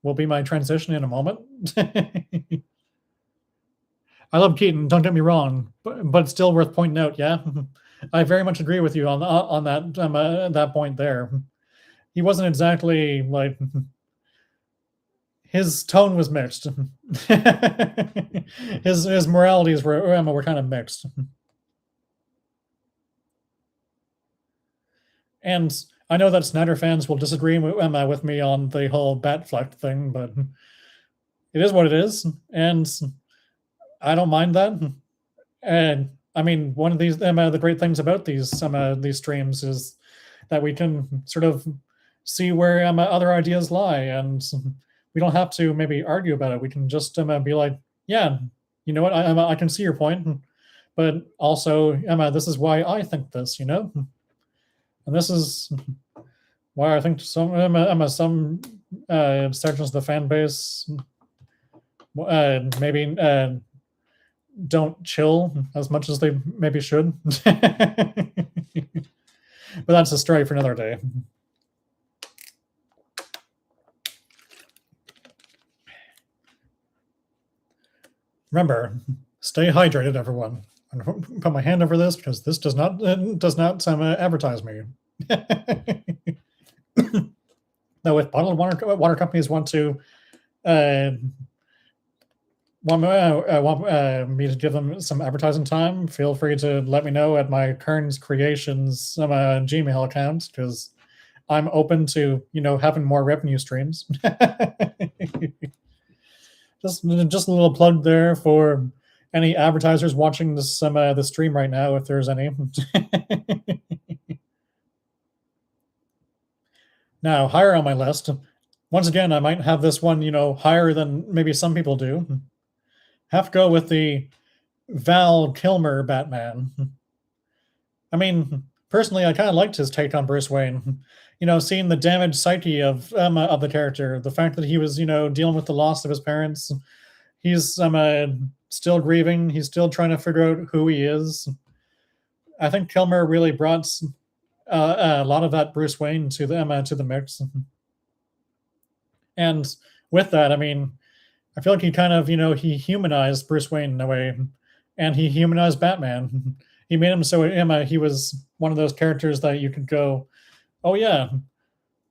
will be my transition in a moment. I love Keaton, don't get me wrong, but it's still worth pointing out, yeah? I very much agree with you on that point there. He wasn't exactly like his tone was mixed. his moralities were kind of mixed. And I know that Snyder fans will disagree with me on the whole Batfleck thing, but it is what it is, and I don't mind that. And I mean, one of these the great things about these streams is that we can sort of see where other ideas lie, and we don't have to maybe argue about it. We can just be like, yeah, you know what, I can see your point, but also this is why I think this, you know, and this is why I think some sections of the fan base maybe don't chill as much as they maybe should. But that's a story for another day. Remember, stay hydrated, everyone. I'm going to put my hand over this because this does not advertise me. Now, if bottled water companies want to want me to give them some advertising time, feel free to let me know at my Cearns Creations Gmail account, because I'm open to, you know, having more revenue streams. just a little plug there for any advertisers watching this the stream right now, if there's any. Now, higher on my list. Once again, I might have this one, you know, higher than maybe some people do. Have to go with the Val Kilmer Batman. I mean, personally, I kind of liked his take on Bruce Wayne. You know, seeing the damaged psyche of the character, the fact that he was, you know, dealing with the loss of his parents. He's still grieving. He's still trying to figure out who he is. I think Kilmer really brought a lot of that Bruce Wayne to the mix. And with that, I mean, I feel like he kind of, you know, he humanized Bruce Wayne in a way, and he humanized Batman. He made him so he was one of those characters that you could go, oh yeah,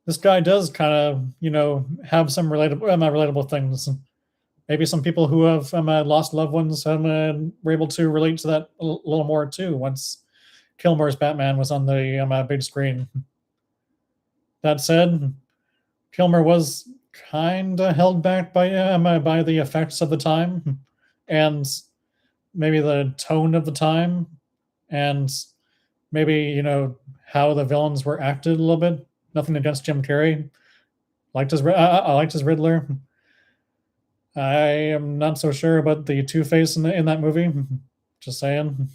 this guy does kind of, you know, have some relatable things. Maybe some people who have lost loved ones were able to relate to that a little more too once Kilmer's Batman was on the big screen. That said, Kilmer was kind of held back by the effects of the time, and maybe the tone of the time, and maybe, you know, how the villains were acted a little bit. Nothing against Jim Carrey. I liked his Riddler. I am not so sure about the Two-Face in that movie. Just saying.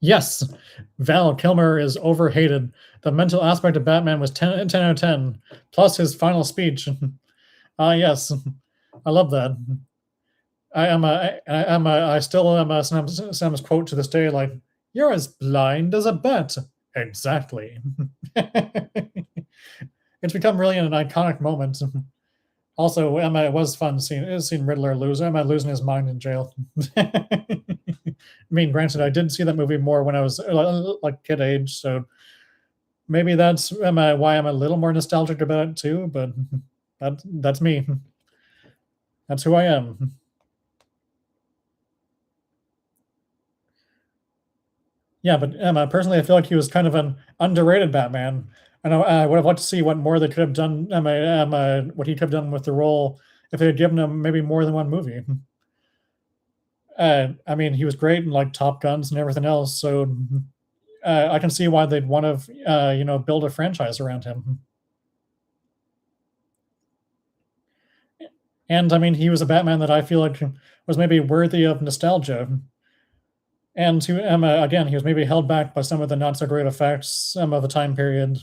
Yes, Val Kilmer is overhated. The mental aspect of Batman was 10 out of 10, plus his final speech. Yes, I love that. I still am Sam's quote to this day, like, "You're as blind as a bat." Exactly. It's become really an iconic moment. Also, it was fun seeing Riddler losing his mind in jail. I mean, granted, I did see that movie more when I was like kid age, so maybe that's why I'm a little more nostalgic about it too. But that's me. That's who I am. Yeah, but personally, I feel like he was kind of an underrated Batman. I would have liked to see what more they could have done. What he could have done with the role if they had given him maybe more than one movie. I mean, he was great in like Top Guns and everything else, so I can see why they'd want to, you know, build a franchise around him. And I mean, he was a Batman that I feel like was maybe worthy of nostalgia. And to again, he was maybe held back by some of the not so great effects of the time period.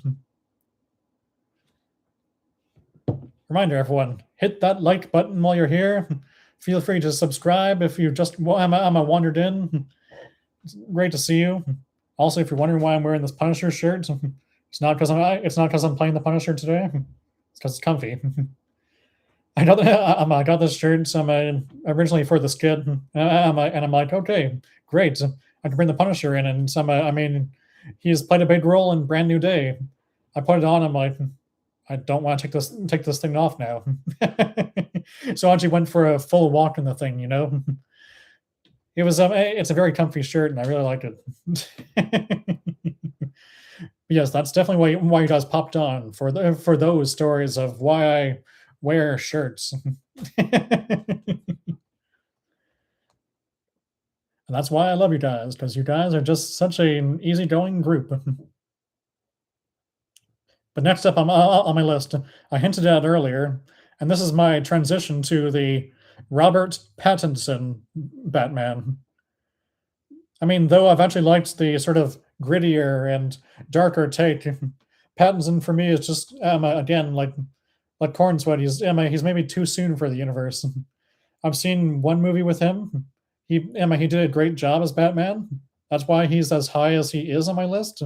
Reminder, everyone, hit that like button while you're here. Feel free to subscribe if you just wandered in. It's great to see you. Also, if you're wondering why I'm wearing this Punisher shirt, it's not because I'm playing the Punisher today. It's because it's comfy. I got this shirt originally for this kid, and I'm like, okay, great. I can bring the Punisher in, and I mean, he's played a big role in Brand New Day. I put it on. I'm like, I don't want to take this thing off now. So I actually went for a full walk in the thing. It's a very comfy shirt, and I really like it. Yes, that's definitely why you guys popped on for those stories of why I wear shirts. And that's why I love you guys, because you guys are just such an easygoing group. But next up on my list, I hinted at earlier, and this is my transition to the Robert Pattinson Batman. I mean, though I've actually liked the sort of grittier and darker take, Pattinson for me is just again like Cornsweat. He's maybe too soon for the universe. I've seen one movie with him. He did a great job as Batman. That's why he's as high as he is on my list.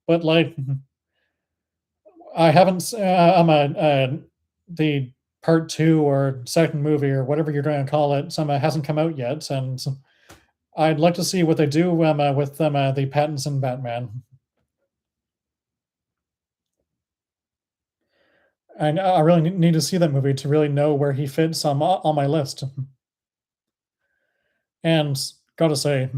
But like, I haven't the part two or second movie or whatever you're going to call it. Hasn't come out yet, and I'd like to see what they do with the Pattinson Batman. And I really need to see that movie to really know where he fits on my list. And gotta say,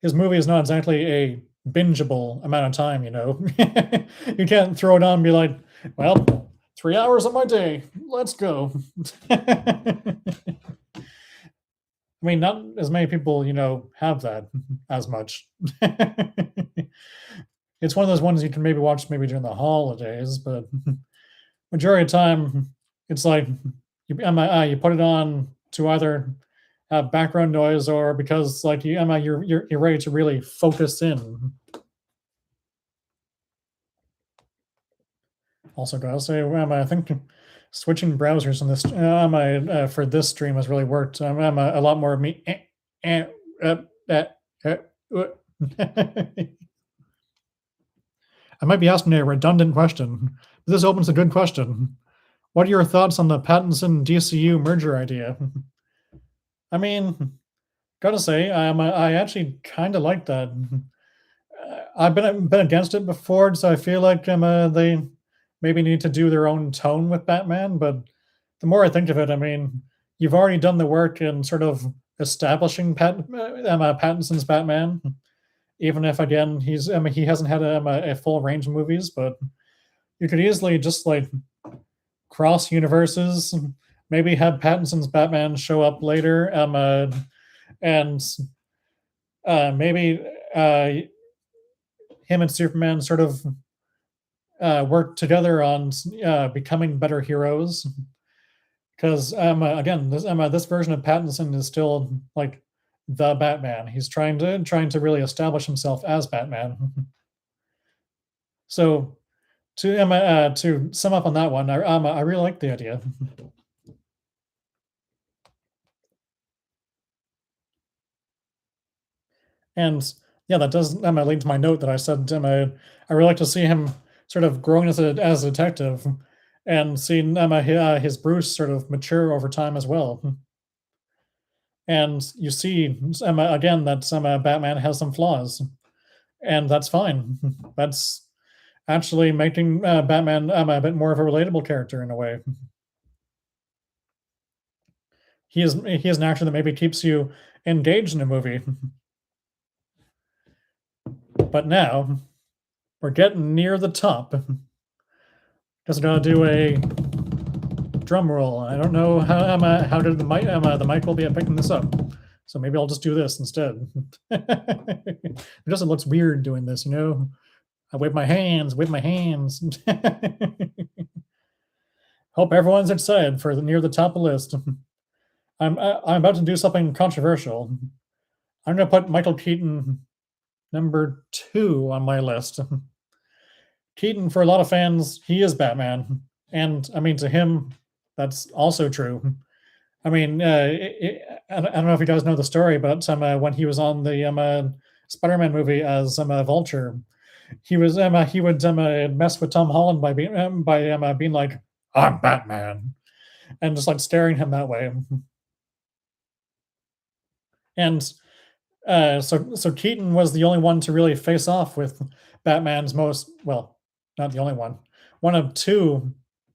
his movie is not exactly a bingeable amount of time. You can't throw it on and be like, well, 3 hours of my day, let's go. I mean, not as many people, have that as much. It's one of those ones you can maybe watch maybe during the holidays, but majority of the time, it's like you put it on to either have background noise or because like you're ready to really focus in. Also, gotta say, I think switching browsers in this for this stream has really worked. A lot more of me. I might be asking a redundant question, but this opens a good question. What are your thoughts on the Pattinson DCU merger idea? I mean, gotta say, I actually kind of like that. I've been against it before, so I feel like they maybe need to do their own tone with Batman. But the more I think of it, I mean, you've already done the work in sort of establishing Pattinson's Batman, even if again he hasn't had a full range of movies. But you could easily just like cross universes, maybe have Pattinson's Batman show up later, and maybe him and Superman sort of work together on becoming better heroes. Because again, this version of Pattinson is still like the Batman. He's trying to really establish himself as Batman. So to sum up on that one, I really like the idea. And yeah, that does lead to my note that I said I really like to see him sort of growing as a detective and seeing his Bruce sort of mature over time as well. And you see again that Batman has some flaws, and that's fine. That's actually making Batman a bit more of a relatable character in a way. He is an actor that maybe keeps you engaged in a movie. But now we're getting near the top. Just gotta do a drum roll. I don't know how did the mic will be picking this up, so maybe I'll just do this instead. It just looks weird doing this, I wave my hands. Hope everyone's excited for the near the top of the list. I'm about to do something controversial. I'm gonna put Michael Keaton number 2 on my list. Keaton, for a lot of fans, he is Batman, and I mean to him, that's also true. I mean, I don't know if you guys know the story, but when he was on the Spider-Man movie as Vulture, he would mess with Tom Holland by being like, "I'm Batman," and just like staring him that way. And so Keaton was the only one to really face off with Batman's most well, not the only one, one of two,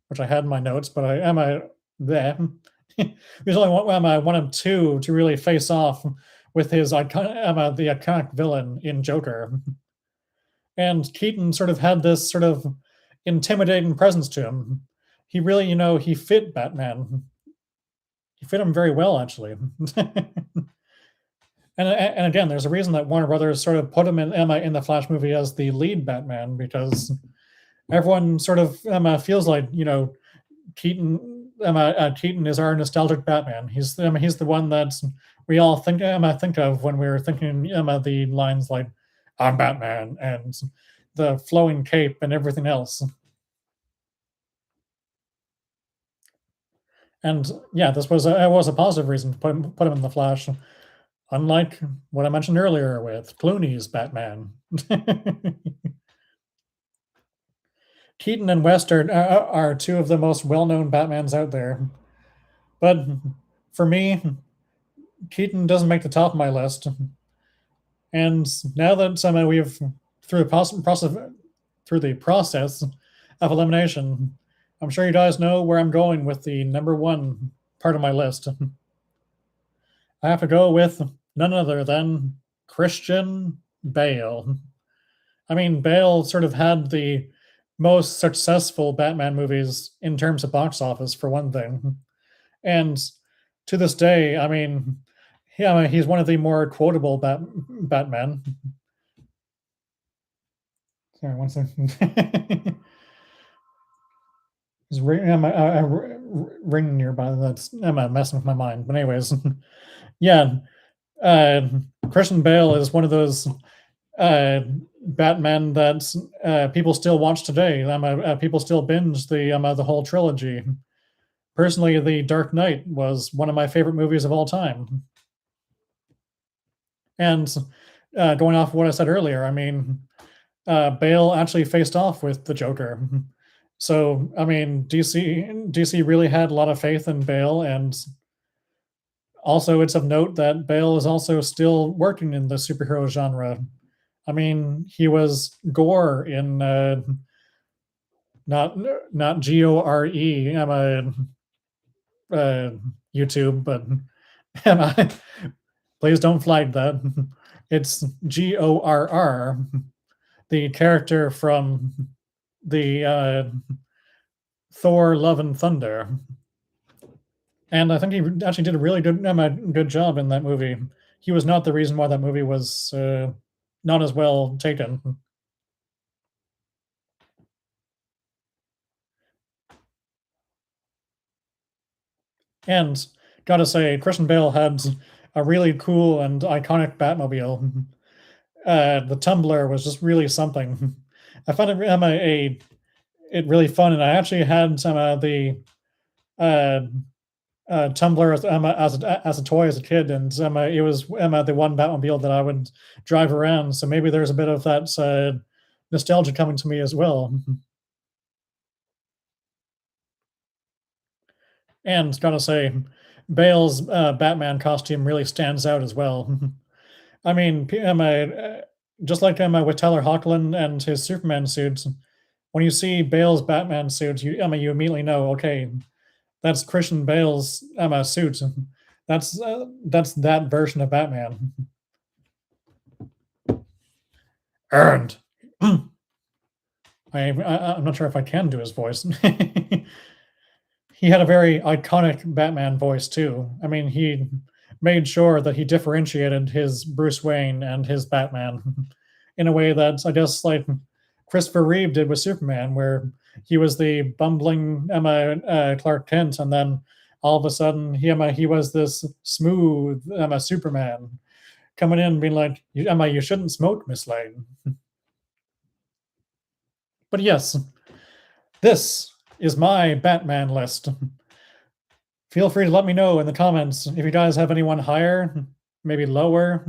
which I had in my notes, but I am I there. There's only one of two to really face off with his the iconic villain in Joker. And Keaton sort of had this sort of intimidating presence to him. He really, he fit Batman. He fit him very well, actually. And again, there's a reason that Warner Brothers sort of put him in the Flash movie as the lead Batman because everyone sort of feels like Keaton is our nostalgic Batman. He's the one that we all think of when we're thinking the lines like "I'm Batman" and the flowing cape and everything else. And yeah, this was a positive reason to put him in the Flash. Unlike what I mentioned earlier with Clooney's Batman. Keaton and West are two of the most well-known Batmans out there. But for me, Keaton doesn't make the top of my list. And now that we've through the process of elimination, I'm sure you guys know where I'm going with the number 1 part of my list. I have to go with none other than Christian Bale. I mean, Bale sort of had the most successful Batman movies in terms of box office, for one thing. And to this day, I mean, he's one of the more quotable Batman. Sorry, one second. There's ring nearby that's messing with my mind. But anyways, yeah, Christian Bale is one of those Batman that people still watch today. People still binge the whole trilogy. Personally, The Dark Knight was one of my favorite movies of all time. And going off of what I said earlier, I mean, Bale actually faced off with the Joker. So, I mean, DC really had a lot of faith in Bale, and also it's of note that Bale is also still working in the superhero genre. I mean, he was Gore in not Gore. YouTube, but please don't flag that. It's Gorr, the character from the Thor: Love and Thunder, and I think he actually did a really good job in that movie. He was not the reason why that movie was not as well taken. And gotta say, Christian Bale had a really cool and iconic Batmobile. The Tumbler was just really something. I found it really fun, and I actually had some of the Tumbler as a toy as a kid, and it was the one Batmobile that I would drive around. So maybe there's a bit of that nostalgia coming to me as well. And gotta say, Bale's Batman costume really stands out as well. I mean, just like with Tyler Hoechlin and his Superman suits, when you see Bale's Batman suit, you immediately know, okay, that's Christian Bale's suit. That's that version of Batman. Earned. I'm not sure if I can do his voice. He had a very iconic Batman voice too. I mean, he made sure that he differentiated his Bruce Wayne and his Batman in a way that I guess like Christopher Reeve did with Superman, where he was the bumbling Clark Kent, and then all of a sudden he was this smooth Superman coming in and being like, you shouldn't smoke, Miss Lane. But yes, this is my Batman list. Feel free to let me know in the comments if you guys have anyone higher, maybe lower,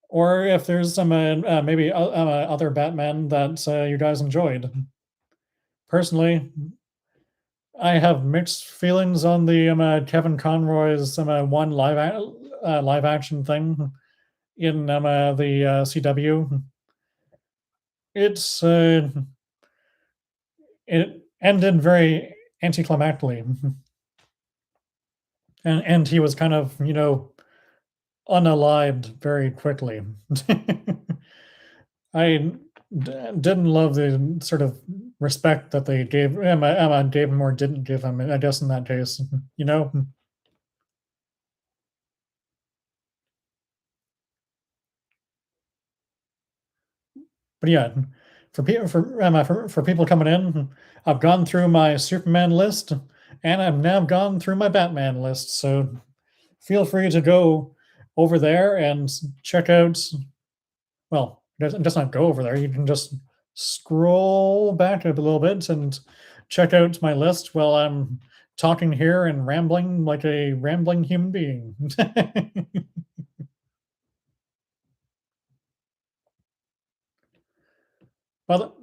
or if there's some maybe other Batman that you guys enjoyed. Personally, I have mixed feelings on the Kevin Conroy's one live action thing in the CW. It's it ended very anticlimactically, and he was kind of unalived very quickly. I didn't love the sort of respect that they gave gave him or didn't give him. I guess in that case, you know. But yeah, for people coming in, I've gone through my Superman list, and I've now gone through my Batman list. So feel free to go over there and check out. Well, it does not go over there. You can just scroll back a little bit and check out my list while I'm talking here and rambling like a rambling human being. Well,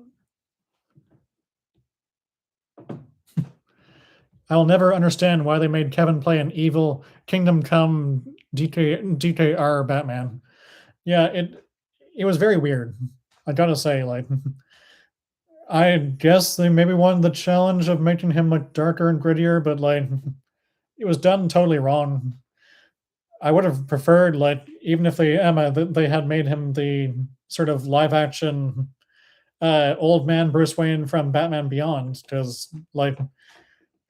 I'll never understand why they made Kevin play an evil Kingdom Come DKR Batman. Yeah, it was very weird. I gotta say, like, I guess they maybe wanted the challenge of making him look darker and grittier, but like, it was done totally wrong. I would have preferred, like, even if they had made him the sort of live action old man Bruce Wayne from Batman Beyond, because like,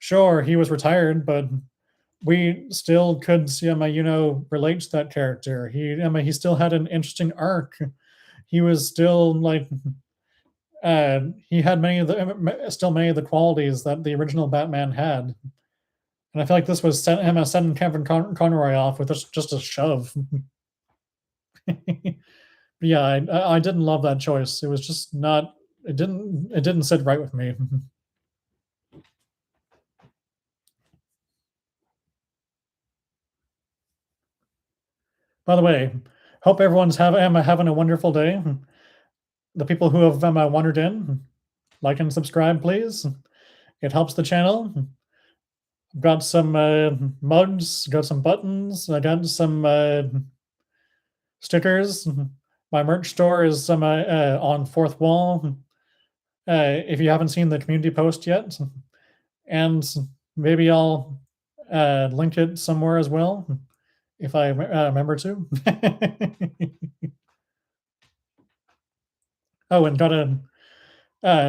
sure, he was retired, but we still could see him, relate to that character. He still had an interesting arc. He was still like, he had many of the qualities that the original Batman had, and I feel like this was sending Kevin Conroy off with just a shove. Yeah, I didn't love that choice. It was just not. It didn't sit right with me. By the way, hope everyone's having a wonderful day. The people who have wandered in, like and subscribe, please. It helps the channel. Got some mugs, got some buttons, I got some stickers. My merch store is on fourth wall. If you haven't seen the community post yet, and maybe I'll link it somewhere as well if I remember to. Oh, and gotta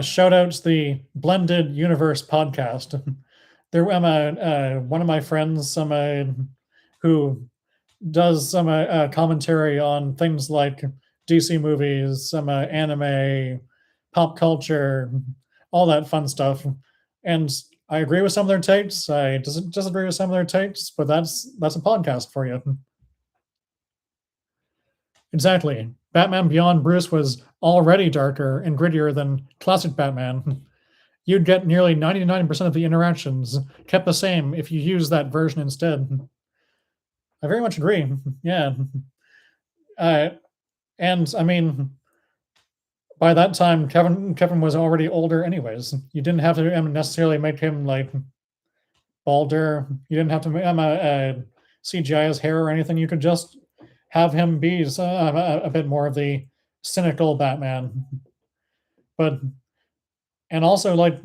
shout out the Blended Universe podcast. There, one of my friends, who does some commentary on things like DC movies, some anime, pop culture, all that fun stuff. And I agree with some of their takes. I disagree with some of their takes, but that's a podcast for you. Exactly. Batman Beyond Bruce was already darker and grittier than classic Batman. You'd get nearly 99% of the interactions kept the same if you use that version instead. I very much agree. Yeah. Uh, and I mean, by that time, Kevin was already older, anyways. You didn't have to necessarily make him like balder. You didn't have to CGI his hair or anything. You could just have him be a bit more of the cynical Batman. But and also like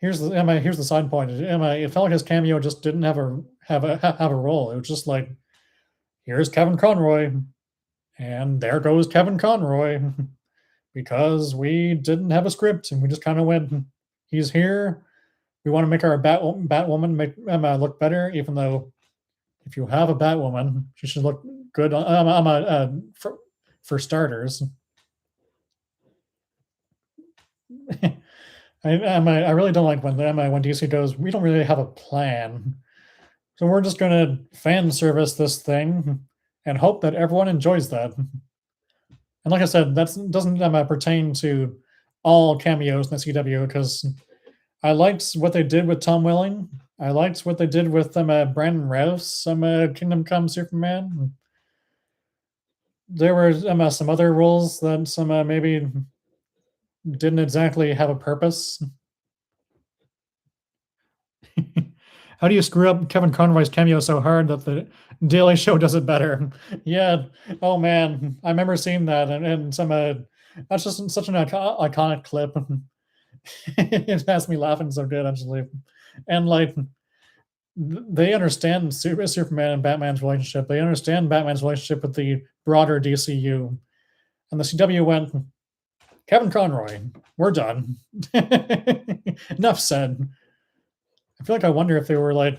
here's the side point. It felt like his cameo just didn't have a role. It was just like, here's Kevin Conroy, and there goes Kevin Conroy, because we didn't have a script and we just kind of went, he's here. We want to make our Batwoman look better, even though if you have a Batwoman, she should look good. For starters. I really don't like when DC goes, we don't really have a plan, so we're just gonna fan service this thing and hope that everyone enjoys that. And like I said, that doesn't pertain to all cameos in the CW because I liked what they did with Tom Welling. I liked what they did with Brandon Routh, Kingdom Come Superman. There were some other roles that maybe didn't exactly have a purpose. How do you screw up Kevin Conroy's cameo so hard that the Daily Show does it better? Yeah. Oh man, I remember seeing that, and that's just such an iconic clip. It has me laughing so good, actually, and like they understand Superman and Batman's relationship. They understand Batman's relationship with the broader DCU, and the CW went, Kevin Conroy, we're done. Enough said. I feel like I wonder if they were like,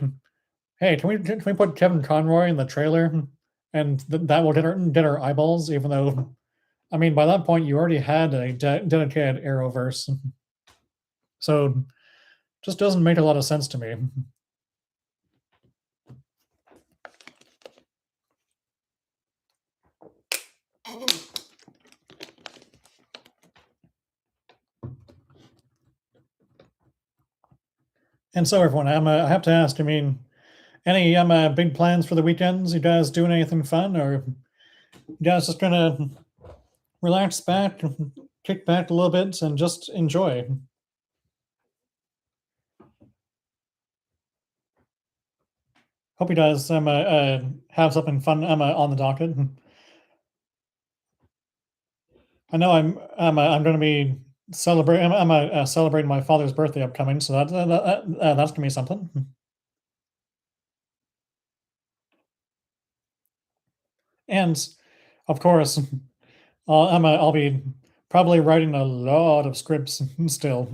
hey, can we put Kevin Conroy in the trailer, and that will get our eyeballs? Even though, I mean, by that point you already had a dedicated Arrowverse, so just doesn't make a lot of sense to me. And so, everyone, I have to ask. I mean, any big plans for the weekends? You guys doing anything fun, or you guys just gonna relax back, kick back a little bit, and just enjoy? Hope you guys have something fun on the docket. I know I'm going to be celebrating. Celebrating my father's birthday upcoming, so that's gonna be something. And of course, I'll be probably writing a lot of scripts still,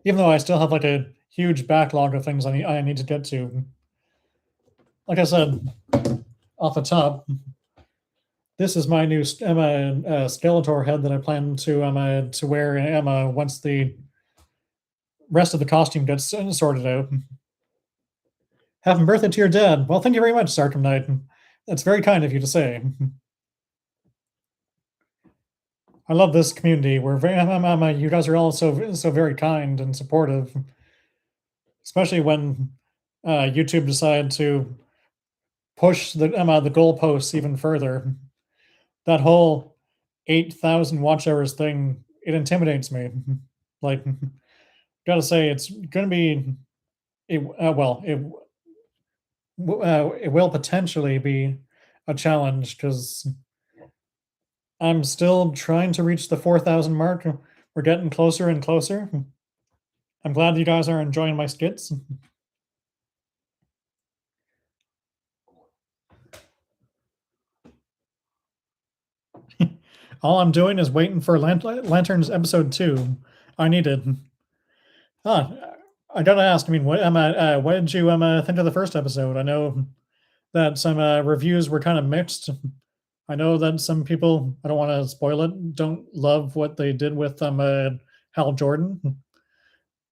even though I still have like a huge backlog of things I need to get to. Like I said off the top, this is my new Skeletor head that I plan to wear once the rest of the costume gets sorted out. Happy birthday to your dad. Well, thank you very much, Sarkham Knight. That's very kind of you to say. I love this community. We're very, you guys are all so very kind and supportive, especially when YouTube decided to push the goalposts even further. That whole 8,000 watch hours thing, it intimidates me. Like, gotta say, it's gonna be it will potentially be a challenge because I'm still trying to reach the 4,000 mark. We're getting closer and closer. I'm glad you guys are enjoying my skits. All I'm doing is waiting for Lanterns episode 2. I needed. Huh. I gotta ask. I mean, what did you think of the first episode? I know that some reviews were kind of mixed. I know that some people, I don't want to spoil it, don't love what they did with Hal Jordan.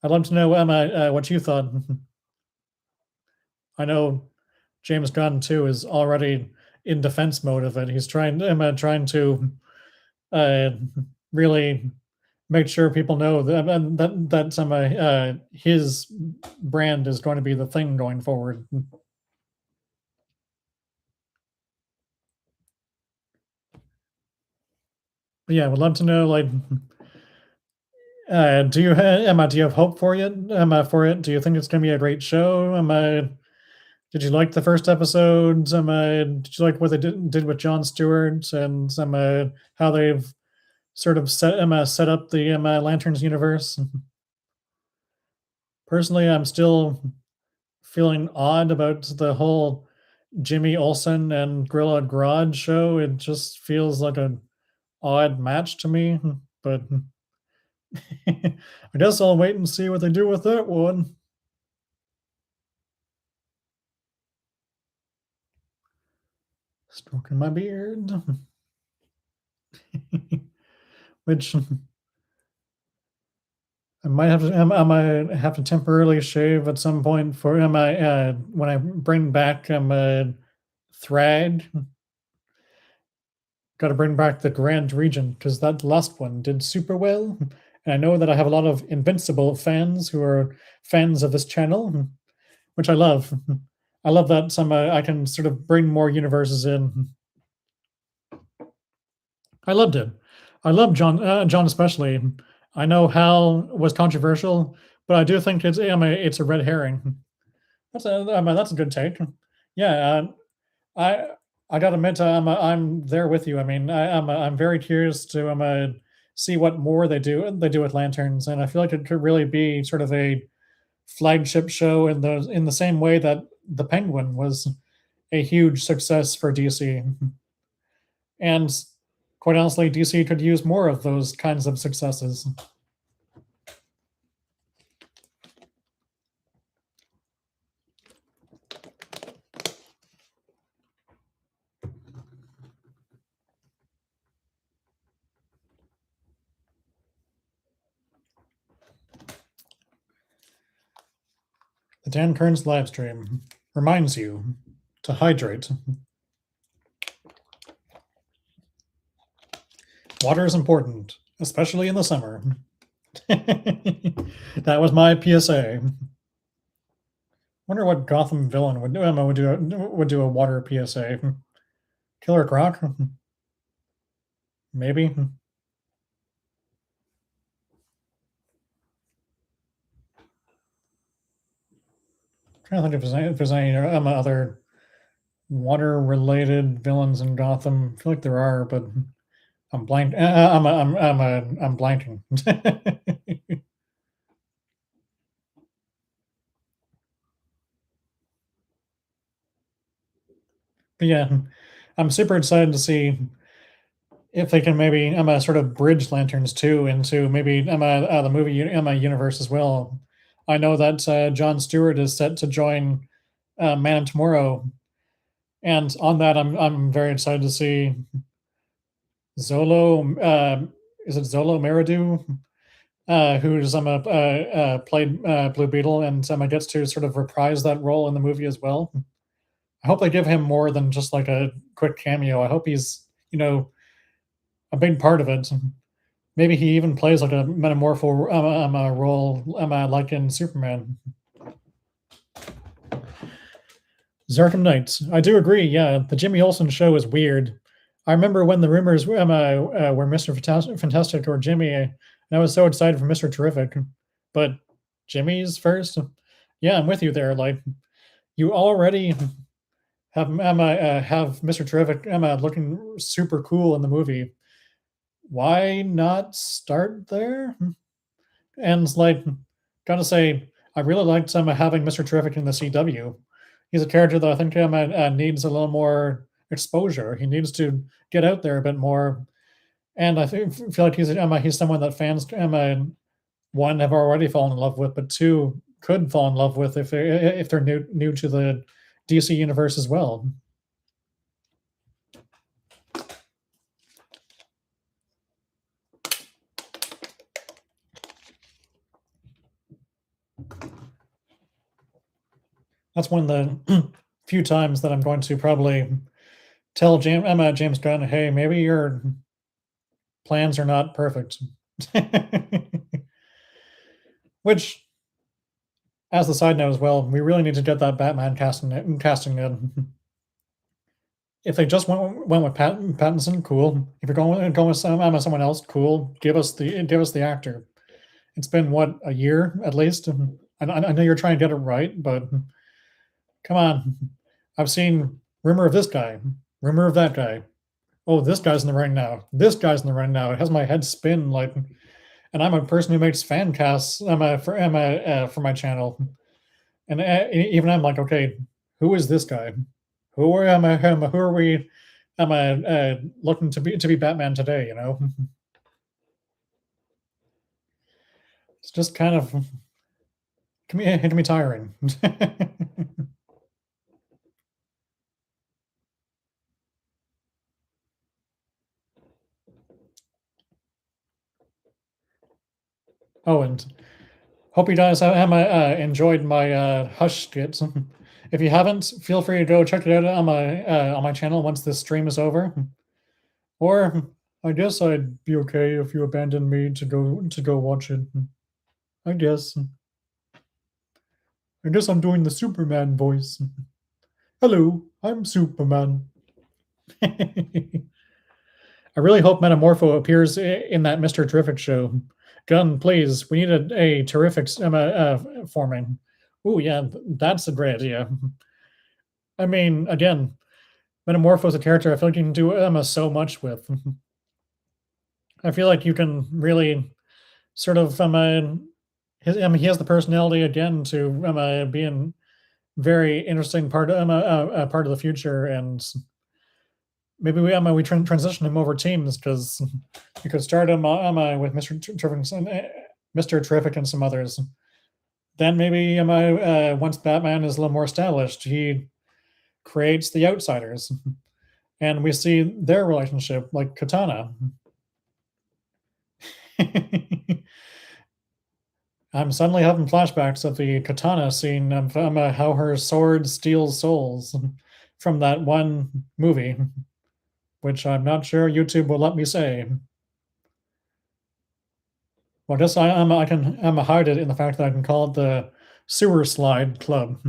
I'd love to know what you thought. I know James Gunn too is already in defense mode of it. He's trying to uh, really make sure people know that some his brand is going to be the thing going forward. But yeah, I would love to know like do you Emma? Do you have hope for it? Emma, for it? Do you think it's going to be a great show? Emma, did you like the first episodes? Emma, did you like what they did with Jon Stewart and how they've sort of set up the Lanterns universe? Personally, I'm still feeling odd about the whole Jimmy Olsen and Gorilla Grodd show. It just feels like an odd match to me, but I guess I'll wait and see what they do with that one. Stroking my beard. Which I might have to. I might have to temporarily shave at some point for my when I bring back thread. Got to bring back the Grand Regent because that last one did super well. And I know that I have a lot of Invincible fans who are fans of this channel, which I love. I love that some I can sort of bring more universes in. I loved it. I love John especially. I know Hal was controversial, but I do think it's a red herring. That's a good take. Yeah, I I gotta admit, I'm there with you. I mean, I'm very curious to see what more they do with lanterns, and I feel like it could really be sort of a flagship show in the same way that the Penguin was a huge success for DC, and quite honestly, DC could use more of those kinds of successes. The Dan Cearns live stream reminds you to hydrate. Water is important, especially in the summer. That was my PSA. Wonder what Gotham villain would do. Emma would do a water PSA. Killer Croc, maybe. Trying to think if there's any other water-related villains in Gotham. I feel like there are, but I'm blank. I'm blanking. But yeah, I'm super excited to see if they can maybe sort of bridge Lanterns 2 into maybe the movie universe as well. I know that Jon Stewart is set to join Man of Tomorrow, and on that, I'm very excited to see Zolo. Is it Zolo Meridu? Who's played Blue Beetle, and gets to sort of reprise that role in the movie as well. I hope they give him more than just like a quick cameo. I hope he's a big part of it. Maybe he even plays like a metamorpho role, like in Superman. Zarkham Knights. I do agree. Yeah, the Jimmy Olsen show is weird. I remember when the rumors were Mr. Fantastic or Jimmy, and I was so excited for Mr. Terrific, but Jimmy's first. Yeah, I'm with you there. Like, you already have Mr. Terrific looking super cool in the movie. Why not start there? And like, gotta say, I really liked having Mr. Terrific in the CW. He's a character that I think needs a little more exposure. He needs to get out there a bit more, and feel like he's someone that fans one have already fallen in love with, but two could fall in love with if they're new to the DC universe as well. That's one of the few times that I'm going to probably tell James Gunn, hey, maybe your plans are not perfect. Which, as a side note as well, we really need to get that Batman casting in. If they just went with Pattinson, cool. If you're going with someone else, cool. Give us the actor. It's been what, a year at least. I know you're trying to get it right, but come on. I've seen rumor of this guy, rumor of that guy. Oh, this guy's in the ring now. This guy's in the ring now. It has my head spin like, and I'm a person who makes fan casts for my channel, and even I'm like, okay, who is this guy? Who are we? Am I looking to be Batman today? It's just kind of can be tiring. Oh, and Hope you guys have enjoyed my Hush skits. If you haven't, feel free to go check it out on my channel once this stream is over. Or I guess I'd be okay if you abandoned me to go watch it. I guess. I guess I'm doing the Superman voice. Hello, I'm Superman. I really hope Metamorpho appears in that Mr. Terrific show. Gunn, please, we need a terrific forming. Oh, yeah, that's a great idea. I mean, again, Metamorpho is a character I feel like you can do so much with. I feel like you can really sort of he has the personality again to be in very interesting part part of the future, and maybe we transition him over teams because you could start him with Mr. Terrific and some others. Then maybe once Batman is a little more established, he creates the Outsiders, and we see their relationship like Katana. I'm suddenly having flashbacks of the Katana scene of how her sword steals souls from that one movie, which I'm not sure YouTube will let me say. Well, I guess I can hide it in the fact that I can call it the Sewer Slide Club.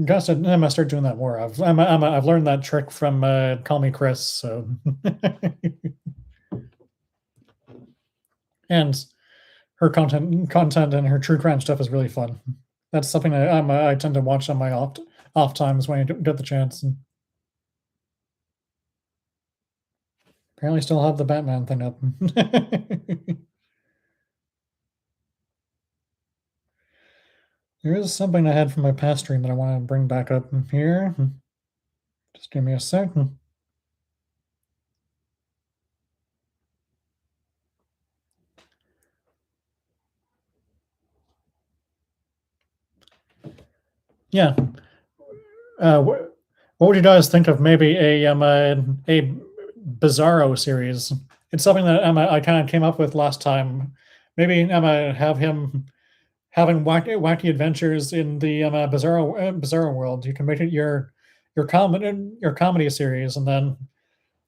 Gosh, I'm gonna start doing that more. I've learned that trick from Call Me Chris. So, and her content and her true crime stuff is really fun. That's something that I tend to watch on my off times when I get the chance. And apparently, still have the Batman thing up. There is something I had from my past stream that I want to bring back up here. Just give me a second. Yeah. What would you guys think of maybe a Bizarro series? It's something that I kind of came up with last time. Maybe have him having wacky adventures in the Bizarro world. You can make it your comedy series, and then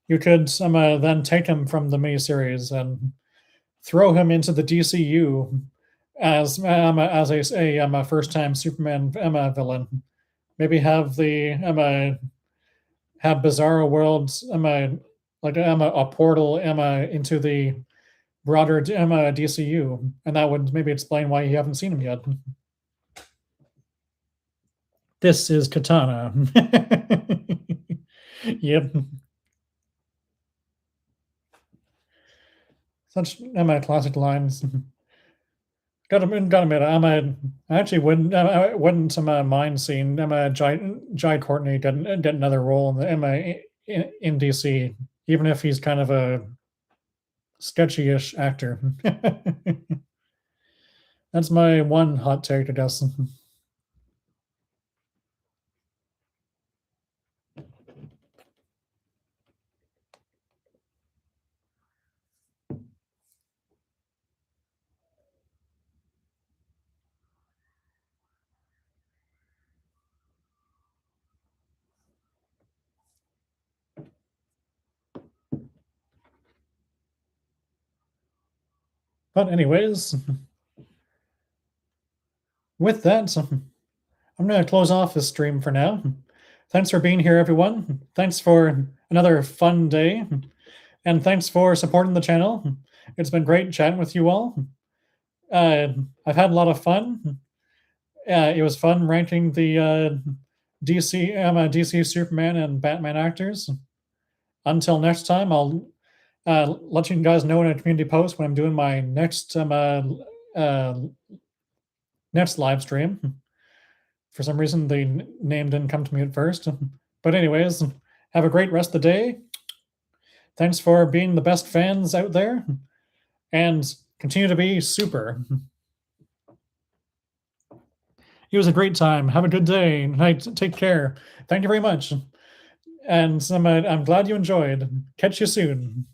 you could then take him from the miniseries and throw him into the DCU as a first time Superman villain. Maybe have the have Bizarro worlds like a portal into the broader DCU, and that would maybe explain why you haven't seen him yet. This is Katana. Yep. Such classic lines. Gotta admit, I actually wouldn't mind seeing Jai Courtney get another role in the in DC, even if he's kind of a sketchy-ish actor. That's my one hot take, I guess. But anyways, with that, I'm going to close off this stream for now. Thanks for being here, everyone. Thanks for another fun day. And thanks for supporting the channel. It's been great chatting with you all. I've had a lot of fun. It was fun ranking the DC Superman and Batman actors. Until next time, I'll let you guys know in a community post when I'm doing my next next live stream. For some reason, the name didn't come to me at first. But anyways, have a great rest of the day. Thanks for being the best fans out there, and continue to be super. It was a great time. Have a good day. Night. Take care. Thank you very much. And I'm glad you enjoyed. Catch you soon.